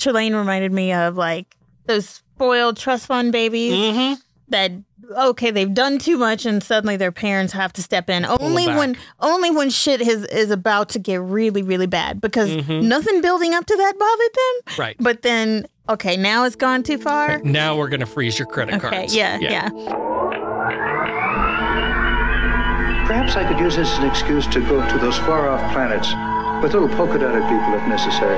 Trelane reminded me of like those spoiled trust fund babies that, okay, they've done too much and suddenly their parents have to step in only when shit is about to get really, really bad because nothing building up to that bothered them. Right. But then, okay, now it's gone too far. Right. Now we're going to freeze your credit cards. Yeah. Perhaps I could use this as an excuse to go to those far-off planets with little polka-dotted people if necessary,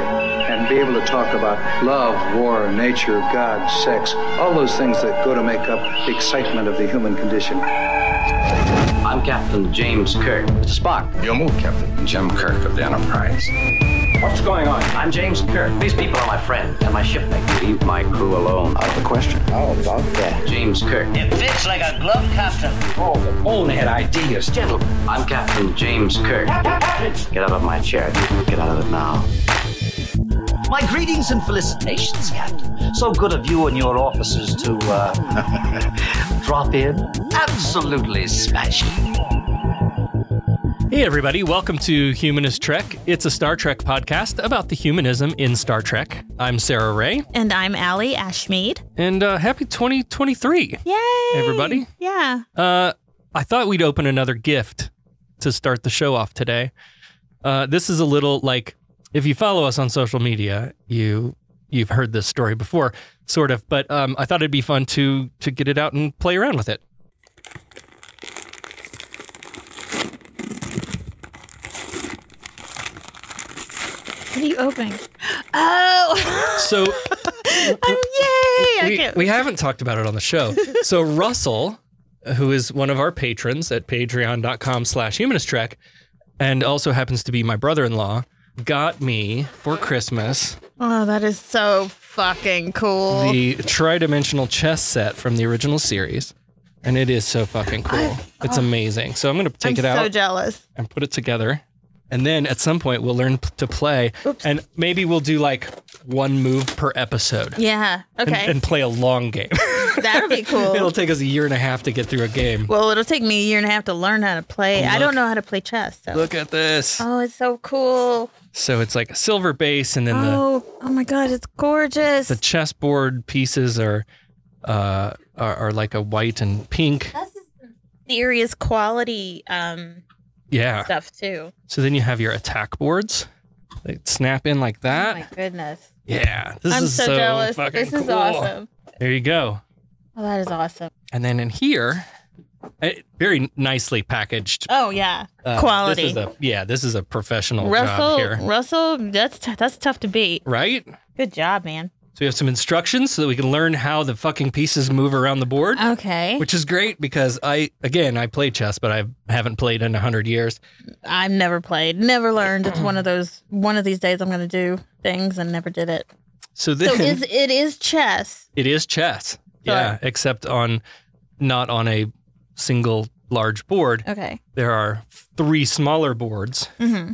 and be able to talk about love, war, nature, God, sex, all those things that go to make up the excitement of the human condition. I'm Captain James Kirk. Mr. Spock. You'll move, Captain. Jim Kirk of the Enterprise. What's going on? I'm James Kirk. These people are my friends and my shipmate. Leave my crew alone. Out of the question. How about that? James Kirk. It fits like a glove, Captain. Oh, the bonehead ideas. Gentlemen, I'm Captain James Kirk. Get out of my chair. Get out of it now. My greetings and felicitations, Captain. So good of you and your officers to, drop in. Absolutely smashing. Hey everybody, welcome to Humanist Trek. It's a Star Trek podcast about the humanism in Star Trek. I'm Sarah Ray. And I'm Allie Ashmead. And happy 2023. Yay! Everybody. Yeah. I thought we'd open another gift to start the show off today. This is a little like, if you follow us on social media, you've heard this story before, sort of, but I thought it'd be fun to get it out and play around with it. What are you opening? Oh! So, yay! We haven't talked about it on the show. So Russell, who is one of our patrons at patreon.com/humanisttrek, and also happens to be my brother-in-law, got me for Christmas. Oh, that is so fucking cool. The tridimensional chess set from the original series. And it is so fucking cool. It's amazing. So I'm going to take it out. I'm so jealous. And put it together. And then at some point we'll learn to play. Oops. And maybe we'll do like one move per episode. Yeah. Okay. And play a long game. That'll be cool. It'll take us a year and a half to get through a game. Well, it'll take me a year and a half to learn how to play. I don't know how to play chess. So. Look at this. Oh, it's so cool. So it's like a silver base, and then oh my God, it's gorgeous. The chessboard pieces are like a white and pink. That's serious quality stuff too. So then you have your attack boards. They snap in like that. Oh my goodness. Yeah, I'm is so jealous. This is awesome. There you go. Oh, that is awesome. And then in here, very nicely packaged. Oh yeah, quality. This is a professional job here. Russell, that's tough to beat. Right? Good job, man. So we have some instructions so that we can learn how the fucking pieces move around the board. Okay. Which is great because I play chess, but I haven't played in 100 years. I've never played, never learned. It's one of these days I'm going to do things and never did it. So it is chess. It is chess. Sure. Yeah, except not on a single large board. Okay. There are 3 smaller boards. Mm-hmm.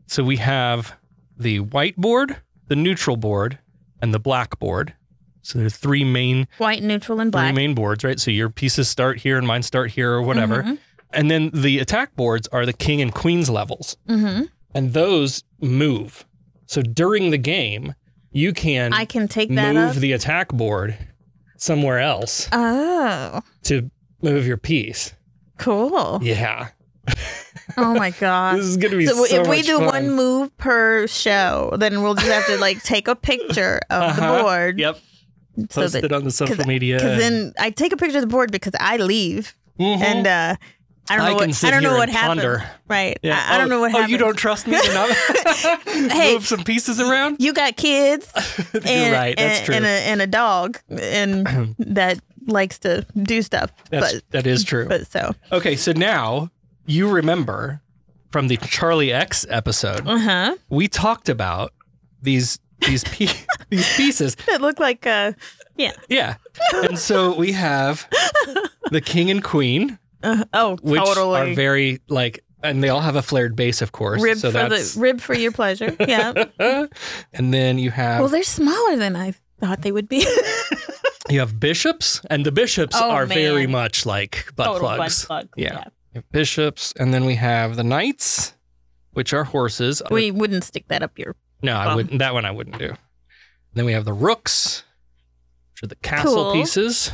So we have the white board, the neutral board, and the black board. So there's 3 main... White, neutral, and black. 3 main boards, right? So your pieces start here and mine start here or whatever. Mm-hmm. And then the attack boards are the king and queen's levels. Mm-hmm. And those move. So during the game, I can take that move the attack board somewhere else. Oh. To move your piece. Cool. Yeah. Oh my God. This is going to be so much if we do fun. one move per show, then we'll just have to like take a picture of the board. Yep. Post it on the social media. Because then I take a picture of the board because I leave. Mm-hmm. And I don't know what happened. Right. Yeah. I don't know what happened. Oh, you don't trust me to move some pieces around? You got kids. You're right. That's true. And a dog and that likes to do stuff. That is true. But so. Okay, so now you remember from the Charlie X episode, we talked about these pieces that look like yeah. And so we have the king and queen. Which totally. Are very and they all have a flared base, of course. Rib for your pleasure. Yeah. And then you have. Well, they're smaller than I thought they would be. You have bishops, and the bishops are very much like butt plugs. Yeah. You have bishops, and then we have the knights, which are horses. We wouldn't stick that up your. No, I wouldn't. That one I wouldn't do. Then we have the rooks, which are the castle pieces.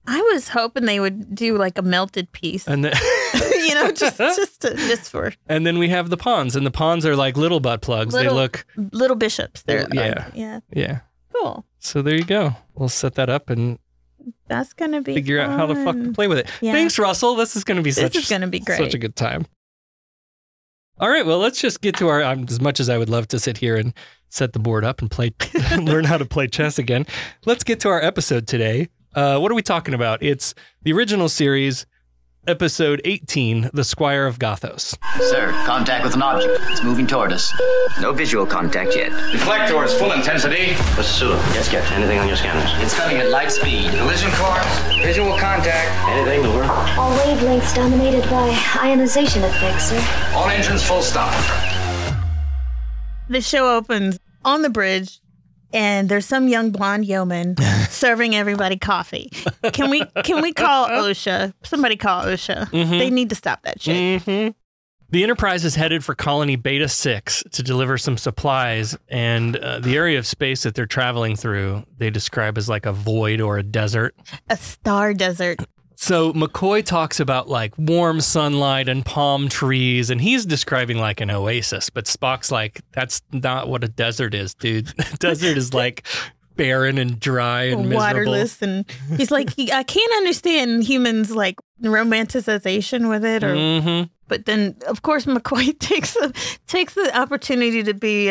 I was hoping they would do like a melted piece. And then, just for. And then we have the pawns, and the pawns are like little butt plugs. They look little bishops. They're yeah. Cool. So there you go. We'll set that up and that's gonna be figure out how to fuck play with it. Yeah. Thanks, Russell. This is gonna be great. Such a good time. All right, well, let's just get to our. As much as I would love to sit here and set the board up and play, learn how to play chess again. Let's get to our episode today. What are we talking about? It's the original series, episode 18, The Squire of Gothos. Sir, contact with an object. It's moving toward us. No visual contact yet. Deflectors, full intensity. Mr. Sulu, yes, Captain. Anything on your scanners? It's coming at light speed. Collision course, visual contact. Anything, over? All wavelengths dominated by ionization effects, sir. All engines full stop. The show opens on the bridge, and there's some young blonde yeoman serving everybody coffee. Can we call OSHA? Somebody call OSHA. Mm-hmm. They need to stop that shit. Mm-hmm. The Enterprise is headed for Colony Beta 6 to deliver some supplies, and the area of space that they're traveling through, they describe as like a void or a desert. A star desert. So McCoy talks about like warm sunlight and palm trees, and he's describing like an oasis, but Spock's like, that's not what a desert is, dude. Desert is like barren and dry and miserable. Waterless, and he's like, I can't understand humans like romanticization with it, or but then of course McCoy takes the opportunity to be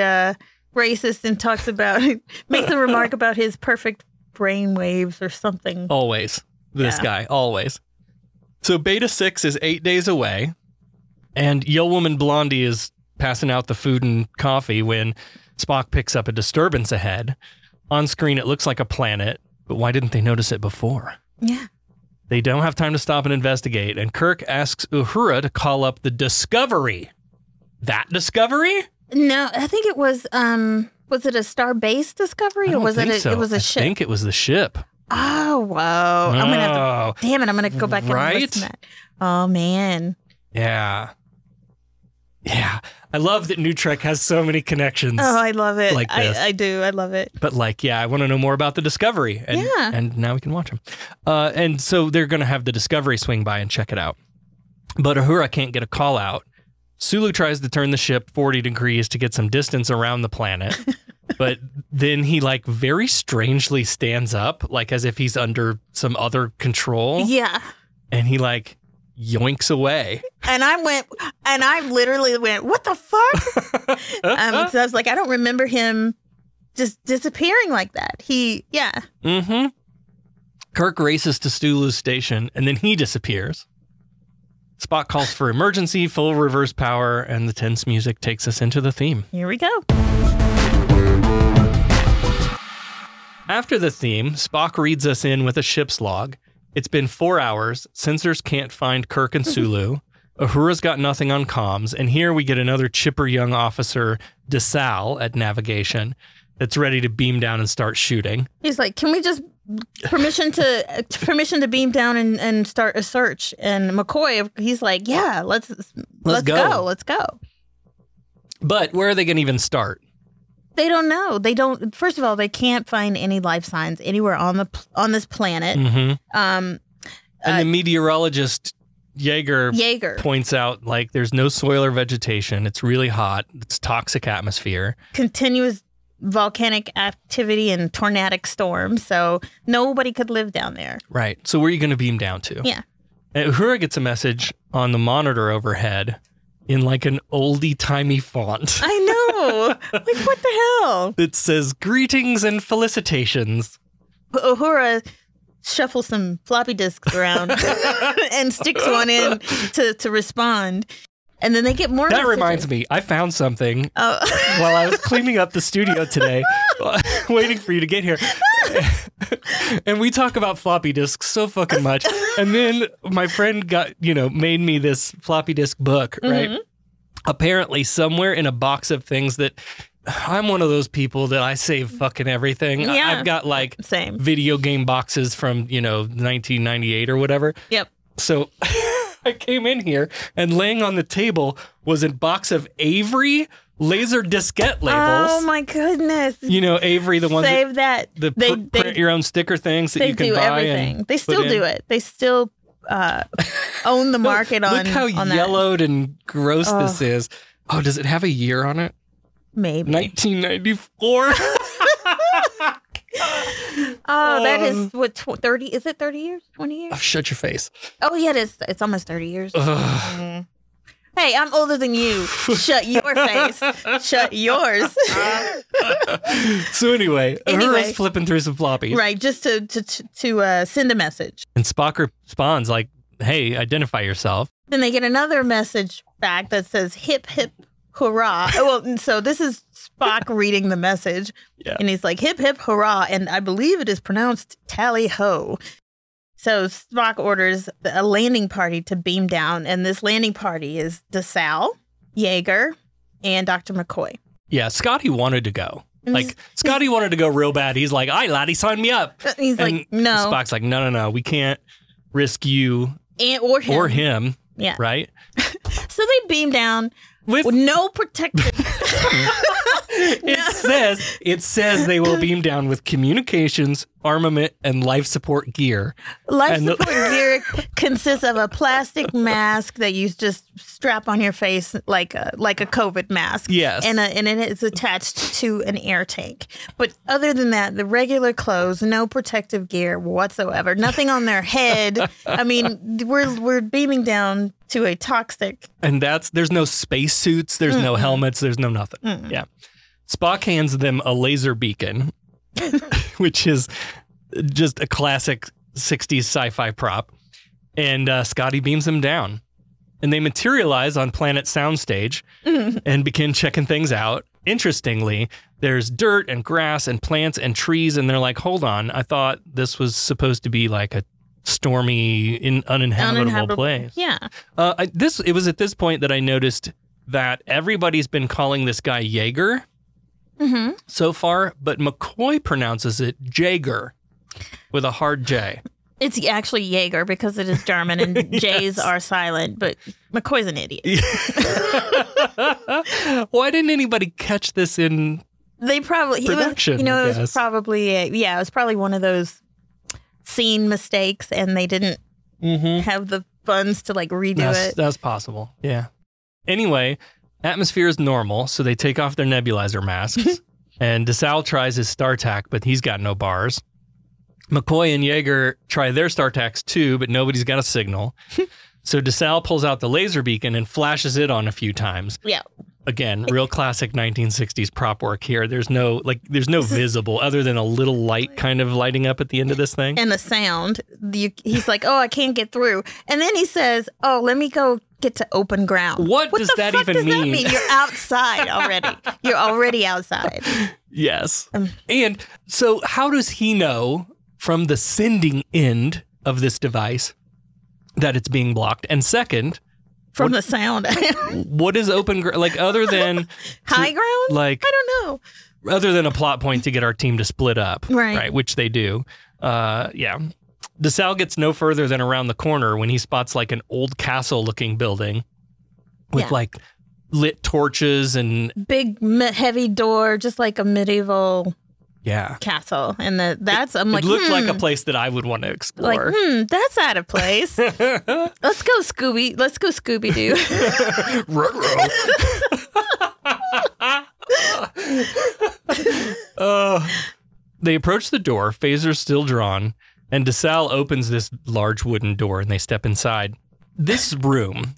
racist and talks about makes a remark about his perfect brain waves or something. Always. This guy, always. So Beta 6 is 8 days away, and Yo Woman Blondie is passing out the food and coffee when Spock picks up a disturbance ahead. On screen, it looks like a planet, but why didn't they notice it before? Yeah. They don't have time to stop and investigate, and Kirk asks Uhura to call up the Discovery. That Discovery? No, I think it was it a star-based Discovery, or was it so. It was a ship? I think it was the ship. Oh, wow. I'm going to have to, damn it, I'm going to go back and listen to that. Oh, man. Yeah. Yeah. I love that New Trek has so many connections. Oh, I love it. Like this. I do. I love it. But like, I want to know more about the Discovery. And, and now we can watch them. And so they're going to have the Discovery swing by and check it out. But Uhura can't get a call out. Sulu tries to turn the ship 40 degrees to get some distance around the planet. But then he like very strangely stands up, like as if he's under some other control. Yeah. And he like yoinks away. And I literally went, what the fuck? Because I was like, I don't remember him just disappearing like that. Mm-hmm. Kirk races to Sulu's station and then he disappears. Spock calls for emergency, full reverse power, and the tense music takes us into the theme. Here we go. After the theme, Spock reads us in with a ship's log. It's been 4 hours. Sensors can't find Kirk and Sulu. Uhura's got nothing on comms. And here we get another chipper young officer, DeSalle, at navigation that's ready to beam down and start shooting. He's like, can we just permission to beam down and start a search? And McCoy, he's like, yeah, let's go. Let's go. But where are they going to even start? They don't know. They don't. First of all, they can't find any life signs anywhere on this planet. Mm-hmm. And the meteorologist Yeager points out like there's no soil or vegetation. It's really hot. It's toxic atmosphere. Continuous volcanic activity and tornadic storms. So nobody could live down there. Right. So where are you going to beam down to? Yeah. And Uhura gets a message on the monitor overhead in like an oldie-timey font. I know. Like, what the hell? It says, greetings and felicitations. Uhura shuffles some floppy disks around and sticks one in to respond. And then they get more messages. Reminds me, I found something while I was cleaning up the studio today, waiting for you to get here. And we talk about floppy disks so fucking much. And then my friend made me this floppy disk book, right? Mm-hmm. Apparently somewhere in a box of things that I'm one of those people that I save fucking everything. Yeah. I've got like Same. Video game boxes from, 1998 or whatever. Yep. So I came in here and laying on the table was a box of Avery laser diskette labels. Oh my goodness. You know, Avery, the ones Save that. The print your own sticker things that you can do buy. Everything. And they still do it. They still own the market on. Look how yellowed and gross this is. Oh, does it have a year on it? Maybe 1994. That is what 30? Is it 30 years? 20 years? Oh, shut your face. Oh yeah, it is. It's almost 30 years. Hey, I'm older than you. Shut your face. Shut yours. So anyway, Uhura's flipping through some floppies. Right, just to send a message. And Spock responds like, "Hey, identify yourself." Then they get another message back that says "hip hip hurrah." Well, so this is Spock reading the message, and he's like "hip hip hurrah," and I believe it is pronounced "tally ho." So Spock orders a landing party to beam down, and this landing party is DeSalle, Yeager, and Dr. McCoy. Yeah, Scotty wanted to go. Like, Scotty wanted to go real bad. He's like, "Aye, laddie, sign me up." He's like, "No." Spock's like, "No, we can't risk you or him. Yeah. Right? So they beam down with no protective. It says they will beam down with communications, armament, and life support gear. Life support gear consists of a plastic mask that you just strap on your face like a COVID mask. Yes. And it is attached to an air tank. But other than that, the regular clothes, no protective gear whatsoever. Nothing on their head. I mean, we're beaming down to a toxic. And there's no space suits, there's no helmets, there's no nothing. Yeah. Spock hands them a laser beacon, which is just a classic 60s sci-fi prop. And Scotty beams them down. And they materialize on planet soundstage and begin checking things out. Interestingly, there's dirt and grass and plants and trees. And they're like, hold on, I thought this was supposed to be like a stormy, uninhabitable place. Yeah. It was at this point that I noticed that everybody's been calling this guy Yeager so far, but McCoy pronounces it Jaeger with a hard J. It's actually Jaeger because it is German and J's are silent, but McCoy's an idiot. Why didn't anybody catch this in production? It was probably it was probably one of those scene mistakes, and they didn't have the funds to like redo it. That's possible. Yeah. Anyway, atmosphere is normal, so they take off their nebulizer masks, and DeSalle tries his StarTAC, but he's got no bars. McCoy and Yeager try their StarTACs too, but nobody's got a signal. So DeSalle pulls out the laser beacon and flashes it on a few times. Yeah. Again, real classic 1960s prop work here. There's no visible other than a little light kind of lighting up at the end of this thing. And the sound. He's like, "Oh, I can't get through." And then he says, "Oh, let me go get to open ground." What does that even mean? That mean? You're outside already. You're already outside. Yes. And so how does he know from the sending end of this device that it's being blocked? And second, from the sound. What is open ground? Like, other than high ground? Like, I don't know. Other than a plot point to get our team to split up, right? Which they do. Yeah. DeSalle gets no further than around the corner when he spots like an old castle-looking building with like lit torches and big heavy door, just like a medieval castle. And I'm like, it looked like a place that I would want to explore. Like, that's out of place. Let's go Scooby Doo. They approach the door, phasers still drawn, and DeSalle opens this large wooden door and they step inside. This room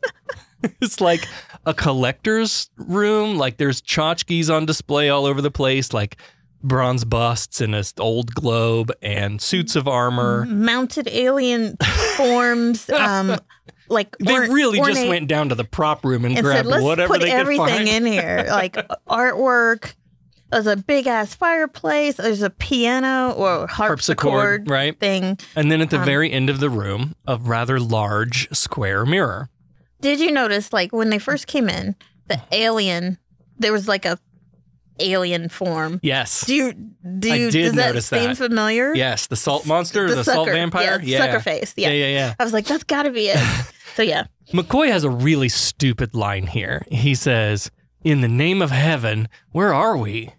is like a collector's room. Like, there's tchotchkes on display all over the place, like bronze busts and an old globe and suits of armor. Mounted alien forms. Like they really just went down to the prop room and grabbed said, whatever they could find. Let's put everything in here. Like artwork. There's a big ass fireplace. There's a piano or harpsichord right thing. And then at the very end of the room, a rather large square mirror. Did you notice, like, when they first came in, the alien, there was like a alien form? Yes. Does that seem familiar? Yes, the salt monster, the salt vampire. Yeah, sucker face. Yeah. I was like, that's got to be it. So yeah. McCoy has a really stupid line here. He says, in the name of heaven, where are we?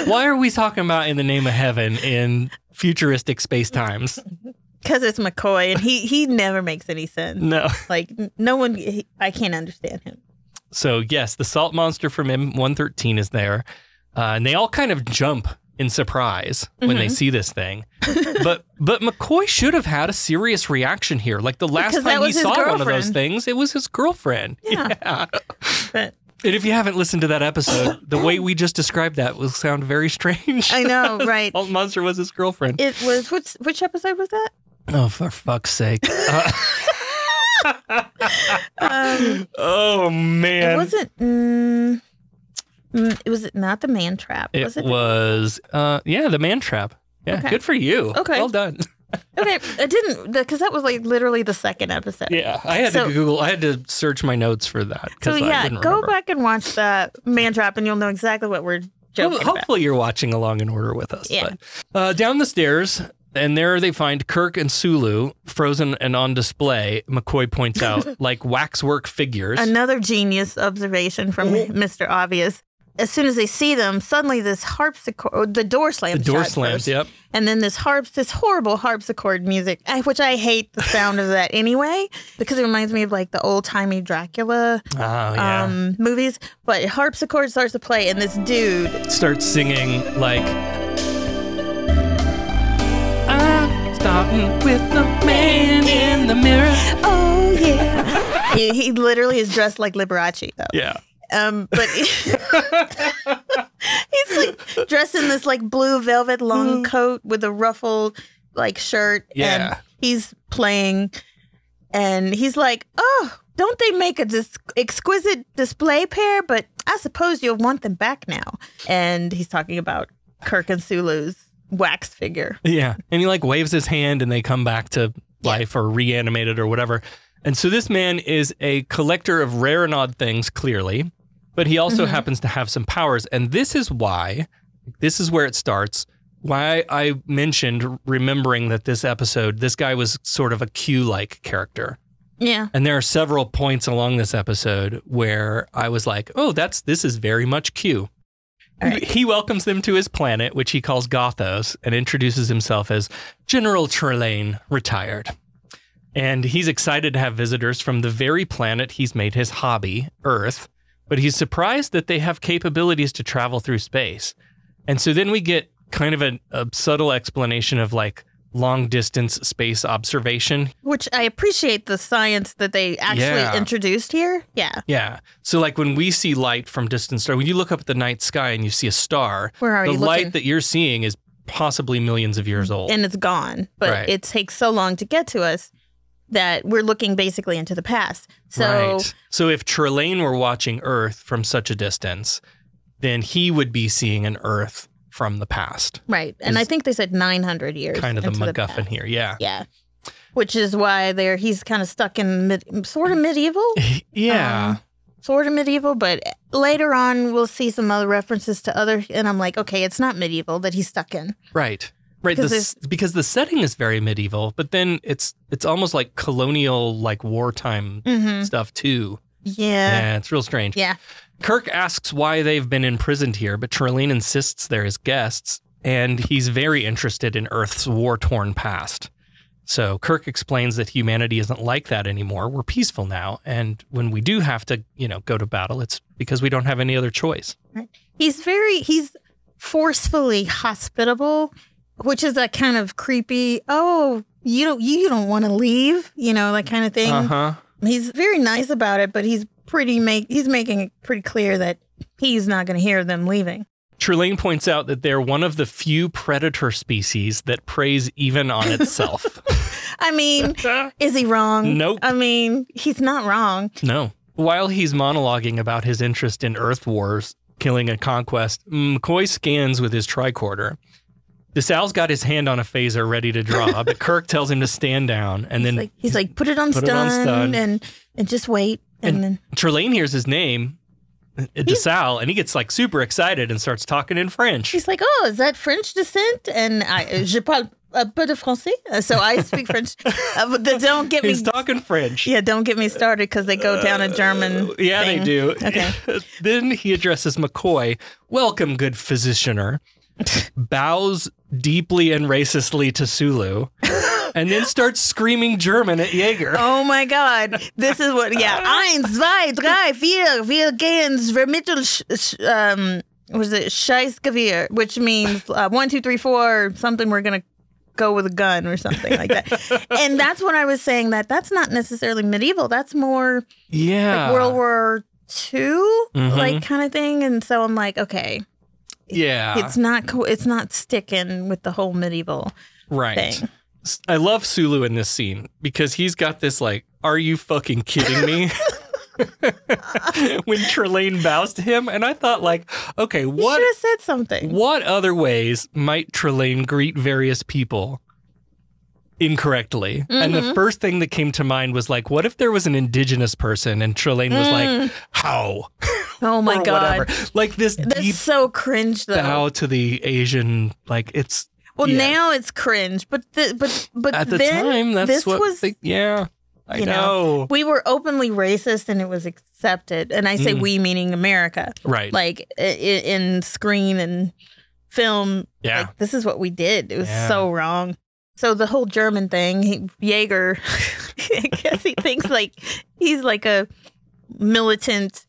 Why are we talking about in the name of heaven in futuristic space times? Because it's McCoy, and he never makes any sense. No. Like, no one, I can't understand him. So, yes, the salt monster from M113 is there. And they all kind of jump in surprise when they see this thing. But McCoy should have had a serious reaction here. Like the last time he saw one of those things, it was his girlfriend. Yeah. But, and if you haven't listened to that episode, the way we just described that will sound very strange. I know, right? Salt monster was his girlfriend. It was, which episode was that? Oh, for fuck's sake. Oh, man. It wasn't... was it not the man trap? Was it was, the man trap. Yeah, okay. Good for you. Okay. Well done. Okay, I didn't, because that was like literally the second episode. Yeah, I had to search my notes for that. So yeah, go back and watch the man trap and you'll know exactly what we're joking about. Hopefully you're watching along in order with us. Yeah. But, down the stairs, and there they find Kirk and Sulu frozen and on display, McCoy points out, like waxwork figures. Another genius observation from Mr. Obvious. As soon as they see them, suddenly this harpsichord, the door slams. The door slams, yep. And then this horrible harpsichord music, which I hate the sound of that anyway, because it reminds me of like the old-timey Dracula movies. But harpsichord starts to play, and this dude starts singing like, I'm starting with the man in the mirror. Oh, yeah. he literally is dressed like Liberace, though. Yeah. But he's like dressed in this like blue velvet long coat with a ruffled like shirt. Yeah. And he's playing and he's like, oh, don't they make a exquisite display pair? But I suppose you'll want them back now. And he's talking about Kirk and Sulu's wax figure. Yeah. And he like waves his hand and they come back to life or reanimated or whatever. And so this man is a collector of rare and odd things, clearly. But he also happens to have some powers. And this is where it starts, why I mentioned remembering that this guy was sort of a Q-like character. Yeah. And there are several points along this episode where I was like, oh, this is very much Q. Right. He welcomes them to his planet, which he calls Gothos, and introduces himself as General Trelane, retired. And he's excited to have visitors from the very planet he's made his hobby, Earth. But he's surprised that they have capabilities to travel through space. And so then we get kind of a subtle explanation of like long distance space observation. Which I appreciate the science that they actually introduced here. Yeah. Yeah. So like when we see light from distant stars, when you look up at the night sky and you see a star, the light that you're seeing is possibly millions of years old. And it's gone. But it takes so long to get to us that we're looking basically into the past. So, So if Trelane were watching Earth from such a distance, then he would be seeing an Earth from the past. Right. And I think they said 900 years. Kind of the MacGuffin here. Yeah. Yeah. Which is why he's kind of stuck in sort of medieval. Yeah. Sort of medieval, but later on we'll see some other references to other, and I'm like, okay, it's not medieval that he's stuck in. Right. Right, because the setting is very medieval, but then it's almost like colonial, like wartime stuff too. Yeah, it's real strange. Yeah. Kirk asks why they've been imprisoned here, but Trelane insists they're his guests, and he's very interested in Earth's war-torn past. So Kirk explains that humanity isn't like that anymore. We're peaceful now, and when we do have to, go to battle, it's because we don't have any other choice. Right. He's forcefully hospitable. Which is that kind of creepy, oh, you don't want to leave, that kind of thing. He's very nice about it, but he's making it pretty clear that he's not going to hear them leaving. Trelane points out that they're one of the few predator species that preys even on itself. I mean, is he wrong? Nope. I mean, he's not wrong. No. While he's monologuing about his interest in Earth wars, killing and conquest, McCoy scans with his tricorder. DeSalle's got his hand on a phaser ready to draw, but Kirk tells him to stand down, and he's like, put it on stun and just wait. And then Trelane hears his name, DeSalle, and he gets like super excited and starts talking in French. He's like, oh, is that French descent? And je parle peu de français, so I speak French. Don't get me. He's talking French. Yeah, don't get me started because they go down a German. Yeah, thing. they do. Okay. Then he addresses McCoy. Welcome, good physicianer. Bows deeply and racistly to Sulu. And then starts screaming German at Jaeger. Oh my God. This is what, Eins, zwei, drei, vier, wir gehen vermittel, was it Scheißgewehr, which means 1, 2, 3, 4, something we're going to go with a gun or something like that. And that's when I was saying that's not necessarily medieval. That's more like World War II, like kind of thing. And so I'm like, okay. Yeah. It's not sticking with the whole medieval thing. I love Sulu in this scene because he's got this like, are you fucking kidding me? When Trelane bows to him. And I thought like, okay, you should have said something. What other ways might Trelane greet various people incorrectly? And the first thing that came to mind was like, what if there was an indigenous person and Trelane was like, how? Oh my God. Whatever. Like this deep so cringe though. bow to the Asian, like it's. Well, now it's cringe, but at the then, time, that's this what was. I know. We were openly racist, and it was accepted. And I say we meaning America, right? Like in screen and film. Yeah, like, this is what we did. It was so wrong. So the whole German thing, Jaeger, I guess he thinks like he's like a militant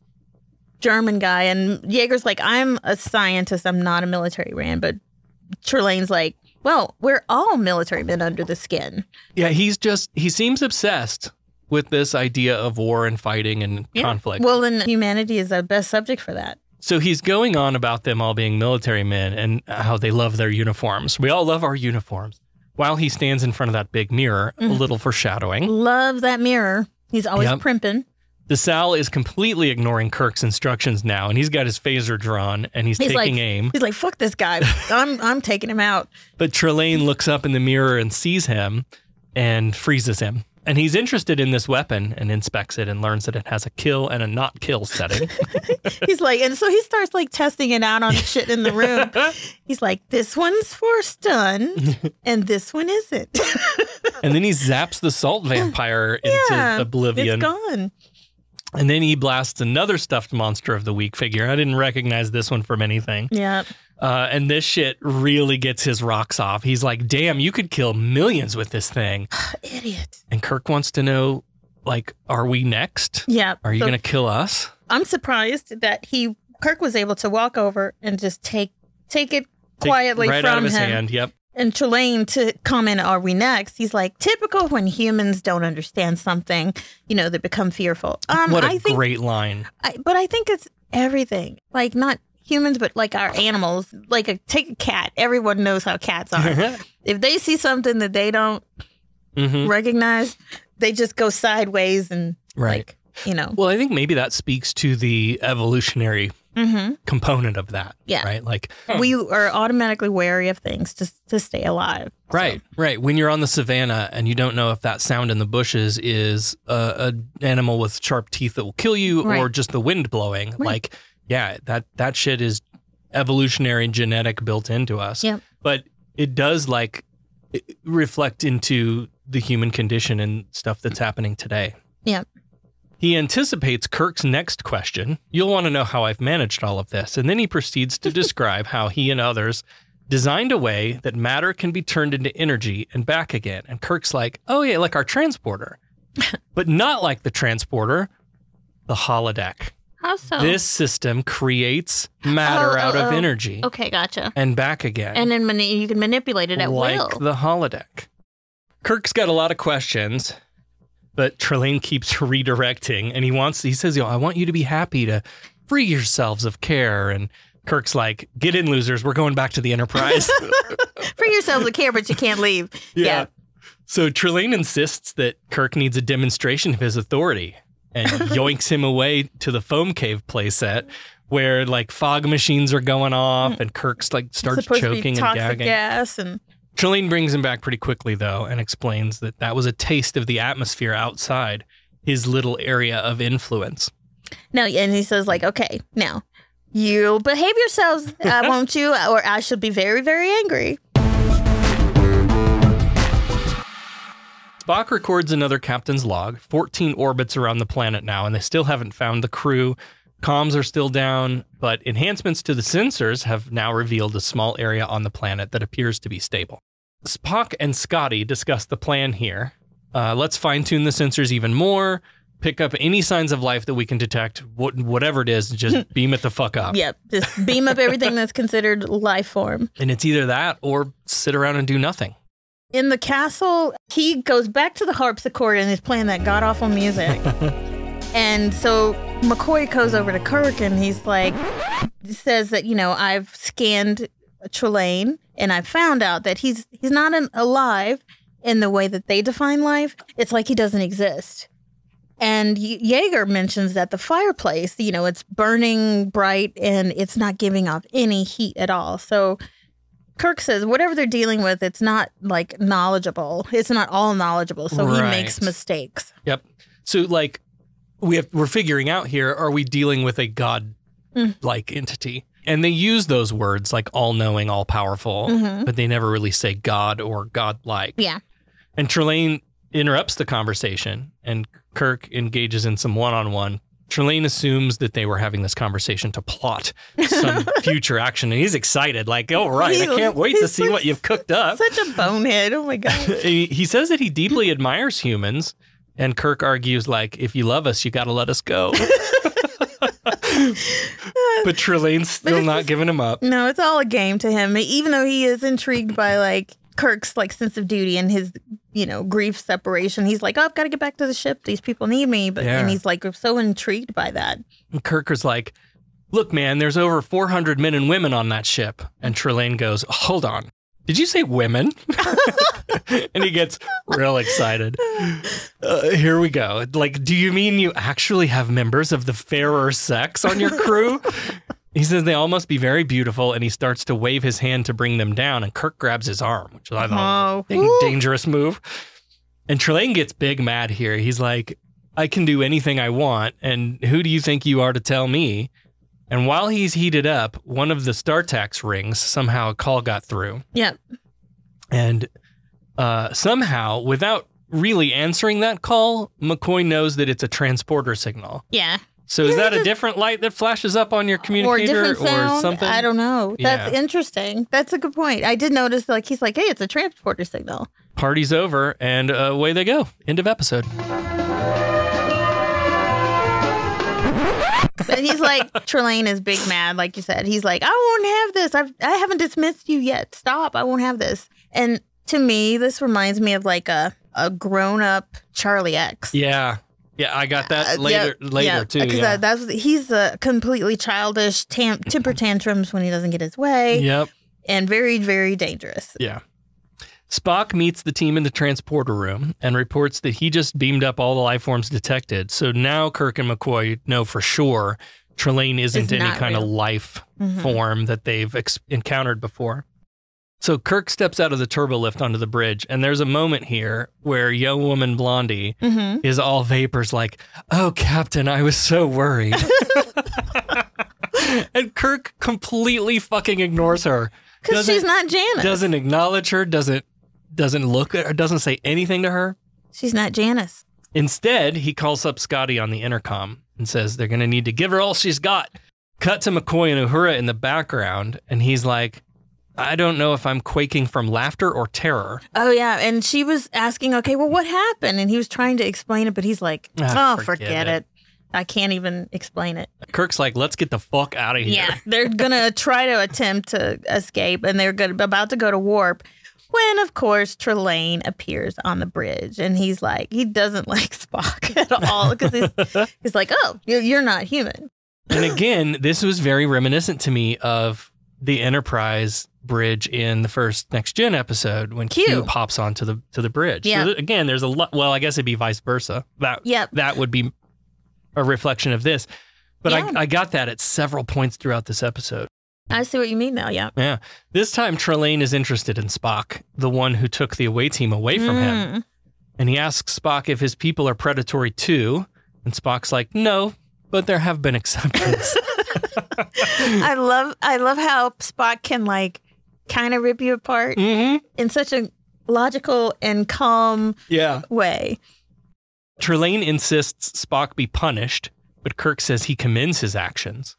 German guy, and Jaeger's like, I'm a scientist. I'm not a military man, but. Trelane's like, well, we're all military men under the skin. Yeah, he seems obsessed with this idea of war and fighting and conflict. Well, and humanity is the best subject for that. So he's going on about them all being military men and how they love their uniforms. We all love our uniforms. While he stands in front of that big mirror, a little foreshadowing. Love that mirror. He's always primping. DeSalle is completely ignoring Kirk's instructions now, and he's got his phaser drawn, and he's taking aim. He's like, fuck this guy. I'm taking him out. But Trelane looks up in the mirror and sees him and freezes him. And he's interested in this weapon and inspects it and learns that it has a kill and a not kill setting. He's like, and so he starts like testing it out on shit in the room. He's like, this one's for stun and this one isn't. And then he zaps the salt vampire into oblivion. It's gone. And then he blasts another stuffed monster of the week figure. I didn't recognize this one from anything. Yeah. And this shit really gets his rocks off. He's like, damn, you could kill millions with this thing. Idiot. And Kirk wants to know, like, are we next? Yeah. Are you going to kill us? I'm surprised that Kirk was able to walk over and just take it quietly right from out of his him. hand. Yep. And Trelane to comment, are we next? He's like, typical when humans don't understand something, they become fearful. What a great line. But I think it's everything. Like, not humans, but like our animals. Like, take a cat. Everyone knows how cats are. If they see something that they don't recognize, they just go sideways and, right. Well, I think maybe that speaks to the evolutionary component of that. Yeah. Right. Like we are automatically wary of things to stay alive. Right. So. Right. When you're on the savannah and you don't know if that sound in the bushes is an animal with sharp teeth that will kill you or just the wind blowing. Right. Like, yeah, that shit is evolutionary and genetic built into us. Yeah. But it does reflect into the human condition and stuff that's happening today. Yeah. He anticipates Kirk's next question. You'll want to know how I've managed all of this. And then he proceeds to describe how he and others designed a way that matter can be turned into energy and back again. And Kirk's like, oh yeah, like our transporter. But not like the transporter, the holodeck. How so? This system creates matter out of energy. Okay, gotcha. And back again. And then you can manipulate it at will. Like the holodeck. Kirk's got a lot of questions. But Trelane keeps redirecting, and he says, I want you to be happy to free yourselves of care. And Kirk's like, get in, losers. We're going back to the Enterprise. Free yourselves of care, but you can't leave. Yeah. So Trelane insists that Kirk needs a demonstration of his authority and yoinks him away to the foam cave playset where like fog machines are going off and Kirk's like starts choking and gagging. Gas and... Trelane brings him back pretty quickly, though, and explains that was a taste of the atmosphere outside his little area of influence. No, and he says, like, okay, now, you'll behave yourselves, won't you? Or I shall be very, very angry. Spock records another captain's log, 14 orbits around the planet now, and they still haven't found the crew. Comms are still down, but enhancements to the sensors have now revealed a small area on the planet that appears to be stable. Spock and Scotty discuss the plan here. Let's fine-tune the sensors even more, pick up any signs of life that we can detect, whatever it is, just beam it the fuck up. Yep, just beam up everything that's considered life form. And it's either that or sit around and do nothing. In the castle, he goes back to the harpsichord and is playing that god-awful music. And so McCoy goes over to Kirk and he's like, says that, I've scanned Trelane and I found out that he's not alive in the way that they define life. It's like he doesn't exist. And Yeager mentions that the fireplace, it's burning bright and it's not giving off any heat at all. So Kirk says whatever they're dealing with, it's not like knowledgeable. It's not all knowledgeable. So he makes mistakes. Yep. So like we're figuring out here, are we dealing with a god-like entity? And they use those words like all-knowing, all-powerful, but they never really say god or god-like. Yeah. And Trelane interrupts the conversation and Kirk engages in some one-on-one. Trelane assumes that they were having this conversation to plot some future action. And he's excited, like, oh, right, I can't wait to see what you've cooked up. Such a bonehead. Oh, my God. He says that he deeply admires humans. And Kirk argues, like, if you love us, you got to let us go. But Trelane's still not giving him up. No, it's all a game to him. Even though he is intrigued by, like, Kirk's, like, sense of duty and his, grief separation. He's like, oh, I've got to get back to the ship. These people need me. And he's, like, so intrigued by that. And Kirk is like, look, man, there's over 400 men and women on that ship. And Trelane goes, hold on. Did you say women? And he gets real excited. Here we go. Like, do you mean you actually have members of the fairer sex on your crew? He says they all must be very beautiful, and he starts to wave his hand to bring them down, and Kirk grabs his arm, which I thought was a dangerous move. And Trelane gets big mad here. He's like, I can do anything I want, and who do you think you are to tell me? And while he's heated up, one of the StarTACs rings. Somehow a call got through. Yep. And somehow, without really answering that call, McCoy knows that it's a transporter signal. Yeah. So is that a different light that flashes up on your communicator or something? I don't know. That's interesting. That's a good point. I did notice, like, he's like, hey, it's a transporter signal. Party's over, and away they go. End of episode. But he's like, Trelane is big mad, like you said. He's like, I won't have this. I haven't dismissed you yet. Stop. I won't have this. And to me, this reminds me of like a grown-up Charlie X. Yeah. Yeah, I got that later too. Because he's completely childish, temper tantrums when he doesn't get his way. Yep. And very, very dangerous. Yeah. Spock meets the team in the transporter room and reports that he just beamed up all the life forms detected. So now Kirk and McCoy know for sure Trelane isn't any kind of life form that they've encountered before. So Kirk steps out of the turbolift onto the bridge, and there's a moment here where young woman Blondie is all vapors like, oh, Captain, I was so worried. And Kirk completely fucking ignores her. Because she's not Janice. Doesn't acknowledge her, doesn't look at her, doesn't say anything to her. She's not Janice. Instead, he calls up Scotty on the intercom and says they're going to need to give her all she's got. Cut to McCoy and Uhura in the background, and he's like, I don't know if I'm quaking from laughter or terror. Oh, yeah. And she was asking, okay, well, what happened? And he was trying to explain it, but he's like, forget it. I can't even explain it. Kirk's like, let's get the fuck out of here. Yeah, they're going to try to attempt to escape, and they're about to go to warp when, of course, Trelane appears on the bridge. And he's like, he doesn't like Spock at all because he's like, oh, you're not human. And again, this was very reminiscent to me of the Enterprise bridge in the first Next Gen episode when Q pops onto the bridge. Yeah. So again, there's a lot. Well, I guess it'd be vice versa. That would be a reflection of this. But I got that at several points throughout this episode. I see what you mean now, yeah. Yeah. This time, Trelane is interested in Spock, the one who took the away team away from him. And he asks Spock if his people are predatory too. And Spock's like, no, but there have been exceptions. I love how Spock can like kind of rip you apart in such a logical and calm way. Trelane insists Spock be punished, but Kirk says he commends his actions.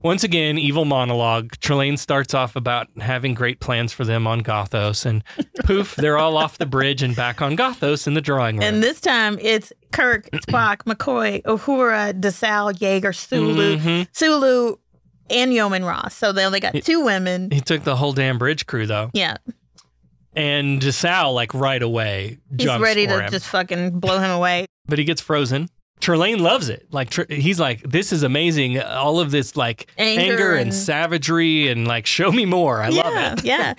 Once again, evil monologue. Trelane starts off about having great plans for them on Gothos, and poof, they're all off the bridge and back on Gothos in the drawing room. And this time, it's Kirk, Spock, McCoy, Uhura, DeSalle, Yeager, Sulu, and Yeoman Ross. So they only got 2 women. He took the whole damn bridge crew, though. Yeah. And DeSalle, like, right away, jumps He's ready to him. just fucking blow him away. But he gets frozen. Trelane loves it. Like, he's like, this is amazing. All of this, like, anger and savagery and, like, show me more. I love it. Yeah.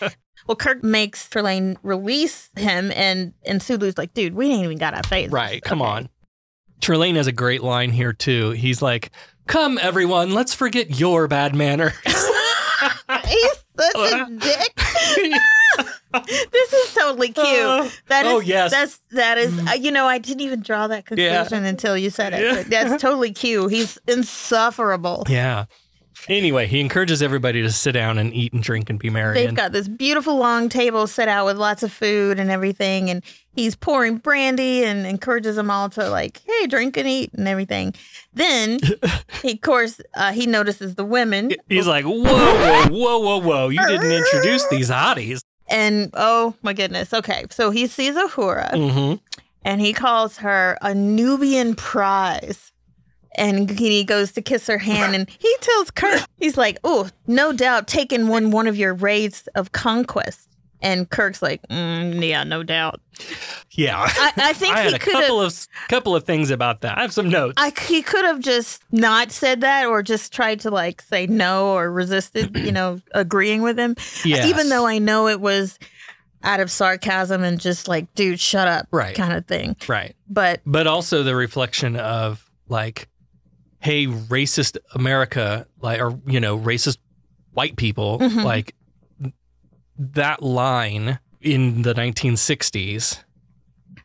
Well, Kirk makes Trelane release him, and Sulu's like, dude, we ain't even got our face. Right. Come on. Trelane has a great line here, too. He's like, come, everyone, let's forget your bad manners. He's such a dick. This is totally cute. That is, you know, I didn't even draw that conclusion until you said it. But that's totally cute. He's insufferable. Yeah. Anyway, he encourages everybody to sit down and eat and drink and be merry. They've got this beautiful long table set out with lots of food and everything. And he's pouring brandy and encourages them all to, like, hey, drink and eat and everything. Then, of course, he notices the women. He's like, whoa. You didn't introduce these hotties. And, oh, my goodness. Okay, so he sees Uhura, and he calls her a Nubian prize. And he goes to kiss her hand, and he tells Kirk, he's like, oh, no doubt taken one of your raids of conquest. And Kirk's like, yeah, no doubt. Yeah. I think I had he could have... couple of things about that. I have some notes. He could have just not said that, or just tried to, like, say no, or resisted, you know, agreeing with him. Yes. Even though I know it was out of sarcasm and just like, dude, shut up, kind of thing. Right. But also the reflection of, like, hey, racist America, like, or, you know, racist white people, like, that line in the 1960s,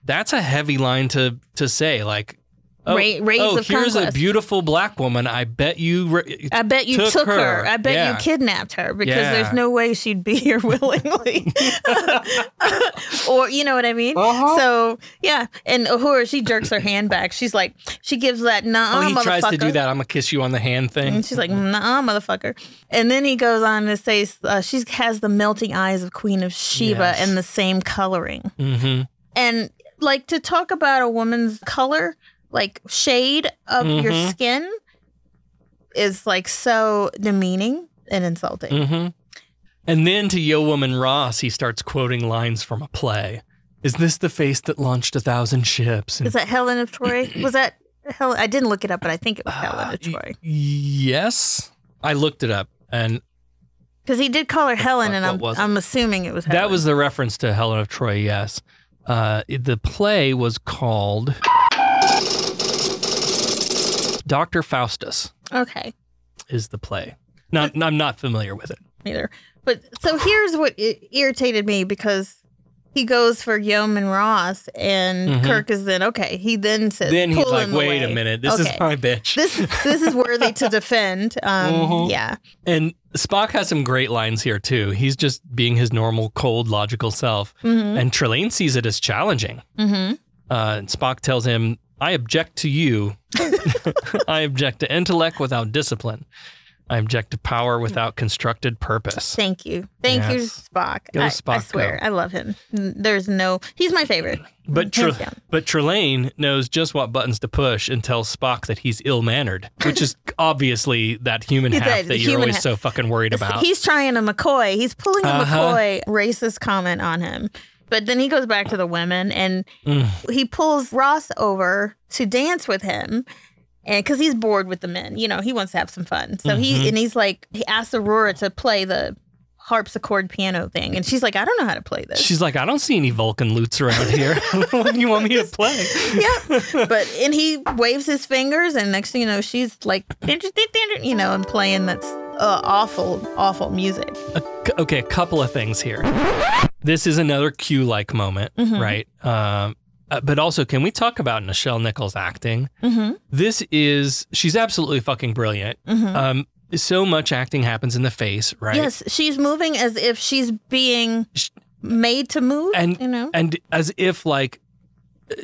that's a heavy line to say, like, here's a beautiful black woman. I bet you took her. I bet you kidnapped her, because there's no way she'd be here willingly. Or, you know what I mean? So, yeah. And Uhura, she jerks her hand back. She's like, she gives that nah, he motherfucker. tries to do that, I'm going to kiss you on the hand thing. And she's like, nah, motherfucker. And then he goes on to say she has the melting eyes of Queen of Sheba and the same coloring. And, like, to talk about a woman's color, like, shade of your skin, is, like, so demeaning and insulting. And then to Yeoman Ross, he starts quoting lines from a play. Is this the face that launched 1,000 ships? And, is that Helen of Troy? Was that Helen? I didn't look it up, but I think it was Helen of Troy. Yes. I looked it up, and because he did call her Helen, and I'm assuming it was Helen. That was the reference to Helen of Troy, yes. The play was called Dr. Faustus. Okay. Is the play. Now, I'm not familiar with it. Either. But so here's what irritated me, because he goes for Yeoman Ross, and Kirk is he then says, then he's pull like, him wait away. a minute, this is my bitch. This is worthy to defend. Yeah. And Spock has some great lines here too. He's just being his normal, cold, logical self. And Trelane sees it as challenging. And Spock tells him, I object to you. I object to intellect without discipline. I object to power without constructed purpose. Thank you. Thank you, Spock. Spock. I swear, I love him. He's my favorite. But Trelane knows just what buttons to push and tells Spock that he's ill-mannered, which is obviously that human half that you're always so fucking worried about. He's trying a McCoy. He's pulling a McCoy racist comment on him. But then he goes back to the women, and he pulls Ross over to dance with him. And because he's bored with the men, you know, he wants to have some fun. So he's like, he asks Aurora to play the harpsichord piano thing. And she's like, I don't know how to play this. She's like, I don't see any Vulcan lutes around here. What do you want me to play? And he waves his fingers, and next thing you know, she's like, you know, and playing that's awful music. Okay, a couple of things here. This is another Q-like moment, right? But also, can we talk about Nichelle Nichols' acting? She's absolutely fucking brilliant. So much acting happens in the face, right? Yes, she's moving as if she's being made to move, and you know, and as if like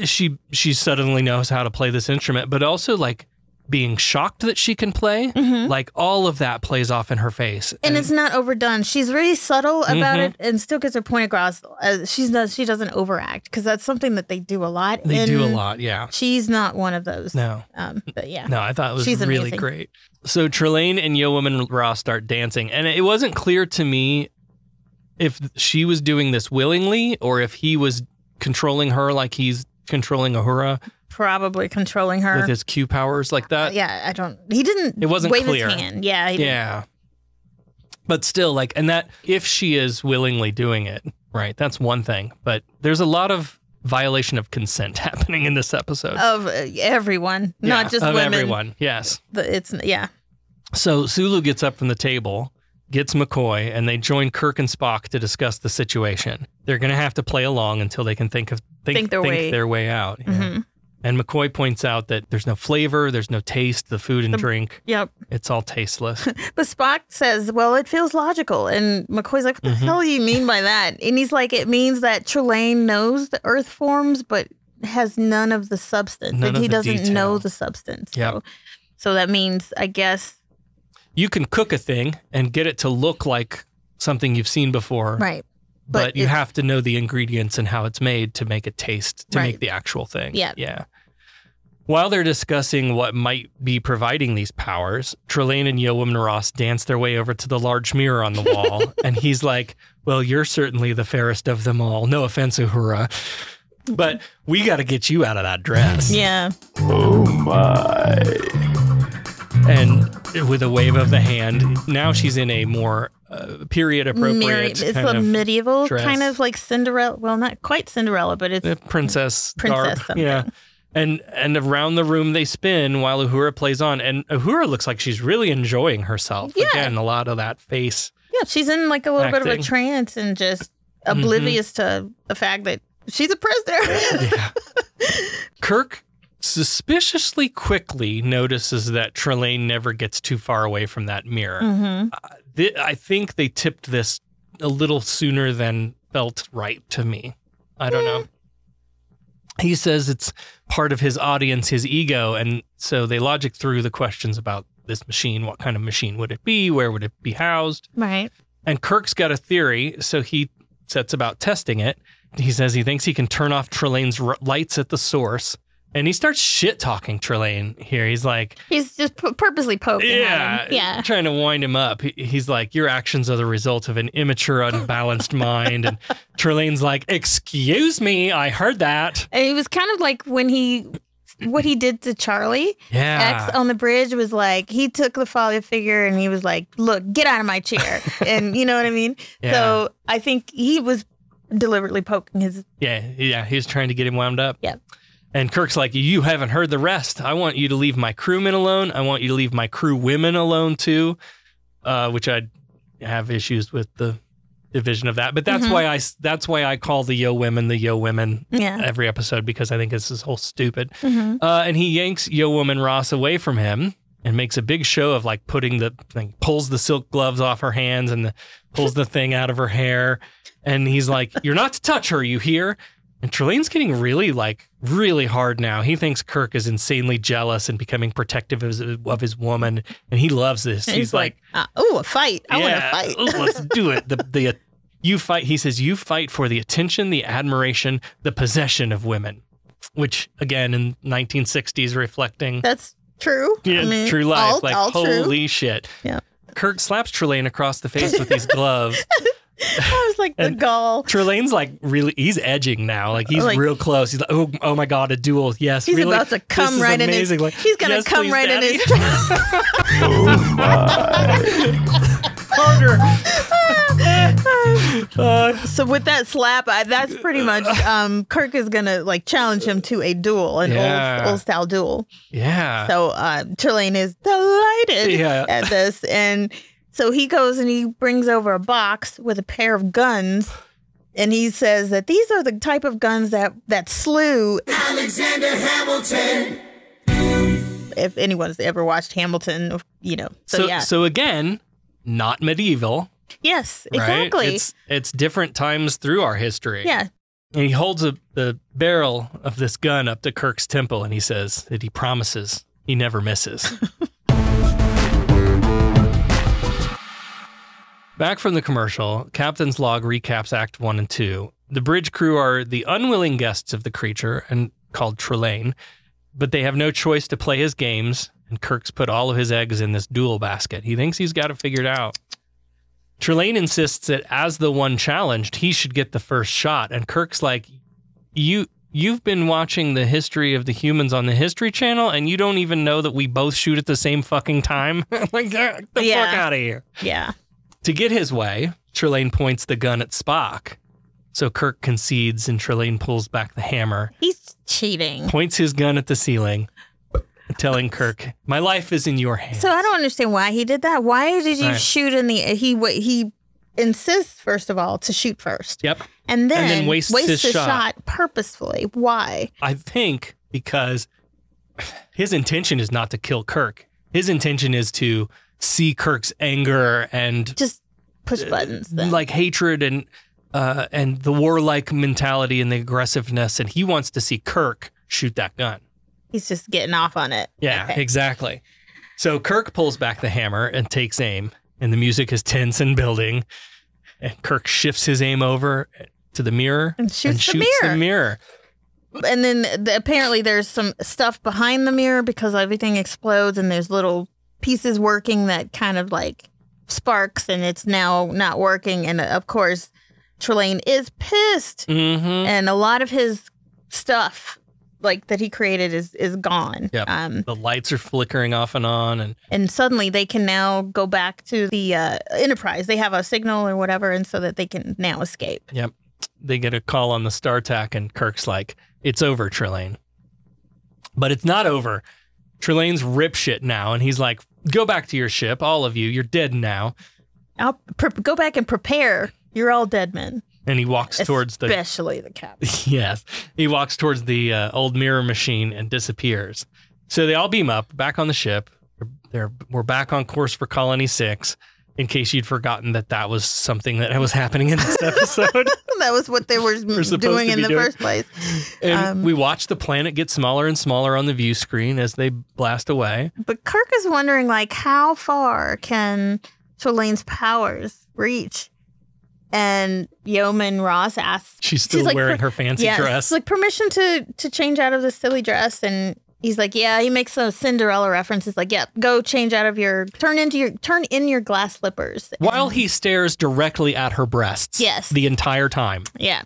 she suddenly knows how to play this instrument, but also like being shocked that she can play, like all of that plays off in her face, and it's not overdone. She's really subtle about it, and still gets her point across. She doesn't overact, because that's something that they do a lot. They do a lot, yeah. She's not one of those. No, but yeah, no, I thought it was she's really amazing. great. So Trelane and Yo Woman Ross start dancing, and it wasn't clear to me if she was doing this willingly or if he was controlling her like he's controlling Uhura. Probably controlling her with his Q powers like that. Yeah, he didn't. It wasn't wave clear. His hand. Yeah, yeah. But still, like, and that if she is willingly doing it, right? That's one thing. But there's a lot of violation of consent happening in this episode of everyone, not just of women. Everyone, yes. Yeah. So Sulu gets up from the table, gets McCoy, and they join Kirk and Spock to discuss the situation. They're going to have to play along until they can think their way out. Yeah. And McCoy points out that there's no flavor, there's no taste, the food and drink. Yep. It's all tasteless. But Spock says, well, it feels logical. And McCoy's like, what the hell do you mean by that? And he's like, it means that Trelane knows the earth forms, but has none of the substance. He doesn't know the substance. Yep. So that means, I guess, you can cook a thing and get it to look like something you've seen before. Right. But you have to know the ingredients and how it's made to make it taste, to make the actual thing. Yeah. Yeah. While they're discussing what might be providing these powers, Trelane and Yo Woman Ross dance their way over to the large mirror on the wall. And he's like, well, you're certainly the fairest of them all. No offense, Uhura. But we got to get you out of that dress. Yeah. Oh, my. And with a wave of the hand, now she's in a more period appropriate. It's a medieval dress. kind of like Cinderella. Well, not quite Cinderella, but it's a princess garb. Something. Yeah. And around the room they spin while Uhura plays on. And Uhura looks like she's really enjoying herself. Yeah. Again, a lot of that face. Yeah, she's in like a little bit of a acting. trance and just oblivious to the fact that she's a prisoner. Yeah. Kirk suspiciously quickly notices that Trelane never gets too far away from that mirror. I think they tipped this a little sooner than felt right to me. I don't know. He says it's part of his audience, his ego, and so they logic through the questions about this machine. What kind of machine would it be? Where would it be housed? Right. And Kirk's got a theory, so he sets about testing it. He says he thinks he can turn off Trelane's lights at the source. And he starts shit-talking Trelane here. He's like... He's just purposely poking at him. Yeah. Trying to wind him up. He's like, your actions are the result of an immature, unbalanced mind. And Trelane's like, excuse me, I heard that. And it was kind of like when what he did to Charlie. Yeah. X on the bridge was like, he took the father figure and he was like, look, get out of my chair. And you know what I mean? Yeah. So I think he was deliberately poking his... Yeah, he was trying to get him wound up. Yeah. And Kirk's like, you haven't heard the rest. I want you to leave my crewmen alone. I want you to leave my crew women alone too, which I have issues with the division of that. But that's why I call the Yo Women every episode, because I think this is whole stupid. And he yanks Yo Woman Ross away from him and makes a big show of like pulls the silk gloves off her hands and pulls the thing out of her hair. And he's like, you're not to touch her, you hear? And Trelane's getting really hard now. He thinks Kirk is insanely jealous and becoming protective of his woman, and he loves this. He's like, a fight! I want to fight. Let's do it. You fight. He says, you fight for the attention, the admiration, the possession of women, which again in 1960s reflecting. That's true. Yeah, I mean, true life. all holy true. shit. Yeah. Kirk slaps Trelane across the face with these gloves. I was like, the gall. Trelane's like he's edging now. Like he's real close. He's like, oh my God, a duel. Yes, he's really. About to come right in his. Like, he's going to come please, right Daddy. in his. Oh, my. Harder. So with that slap, that's pretty much Kirk is going to like challenge him to a duel, an old style duel. Yeah. So Trelane is delighted at this. And so he goes and he brings over a box with a pair of guns. And he says that these are the type of guns that slew Alexander Hamilton. If anyone's ever watched Hamilton, you know. So again, not medieval. Yes, right? exactly. It's different times through our history. Yeah. And he holds the barrel of this gun up to Kirk's temple, and he says that he promises he never misses. Back from the commercial, Captain's log recaps Act 1 and 2. The bridge crew are the unwilling guests of the creature, and called Trelane, but they have no choice to play his games, and Kirk's put all of his eggs in this duel basket. He thinks he's got it figured out. Trelane insists that as the one challenged, he should get the first shot, and Kirk's like, You've been watching the history of the humans on the History Channel, and you don't even know that we both shoot at the same fucking time? Like, get the fuck out of here. Yeah. To get his way, Trelane points the gun at Spock. So Kirk concedes, and Trelane pulls back the hammer. He's cheating. Points his gun at the ceiling, telling Kirk, my life is in your hands. So I don't understand why he did that. Why did you shoot in the... He insists, first of all, to shoot first. Yep. And then wastes his shot purposefully. Why? I think because his intention is not to kill Kirk. His intention is to see Kirk's anger and just push buttons, then. Like hatred and the warlike mentality and the aggressiveness, and he wants to see Kirk shoot that gun. He's just getting off on it. Yeah, exactly. So Kirk pulls back the hammer and takes aim, and the music is tense and building. And Kirk shifts his aim over to the mirror and shoots the mirror. And then apparently there's some stuff behind the mirror because everything explodes, and there's little pieces working that kind of like sparks, and it's now not working. And of course, Trelane is pissed, and a lot of his stuff like that he created is gone. Yep. The lights are flickering off and on, and suddenly they can now go back to the Enterprise. They have a signal or whatever, and so that they can now escape. Yep. They get a call on the StarTAC, and Kirk's like, "It's over, Trelane." But it's not over. Trelane's rip shit now, and he's like, "Go back to your ship, all of you. You're dead now. I'll go back and prepare. You're all dead men." And he walks towards especially the captain. Yes. He walks towards the old mirror machine and disappears. So they all beam up, back on the ship. We're back on course for Colony 6, in case you'd forgotten that was something that was happening in this episode. That was what they were doing in the first place. And we watch the planet get smaller and smaller on the view screen as they blast away. But Kirk is wondering, like, how far can Trelane's powers reach? And Yeoman Ross asks... She's still wearing her fancy dress. It's like, permission to change out of this silly dress. And he's like, yeah, he makes a Cinderella reference. It's like, yeah, go change out of turn in your glass slippers. While he stares directly at her breasts. Yes. The entire time. Yeah.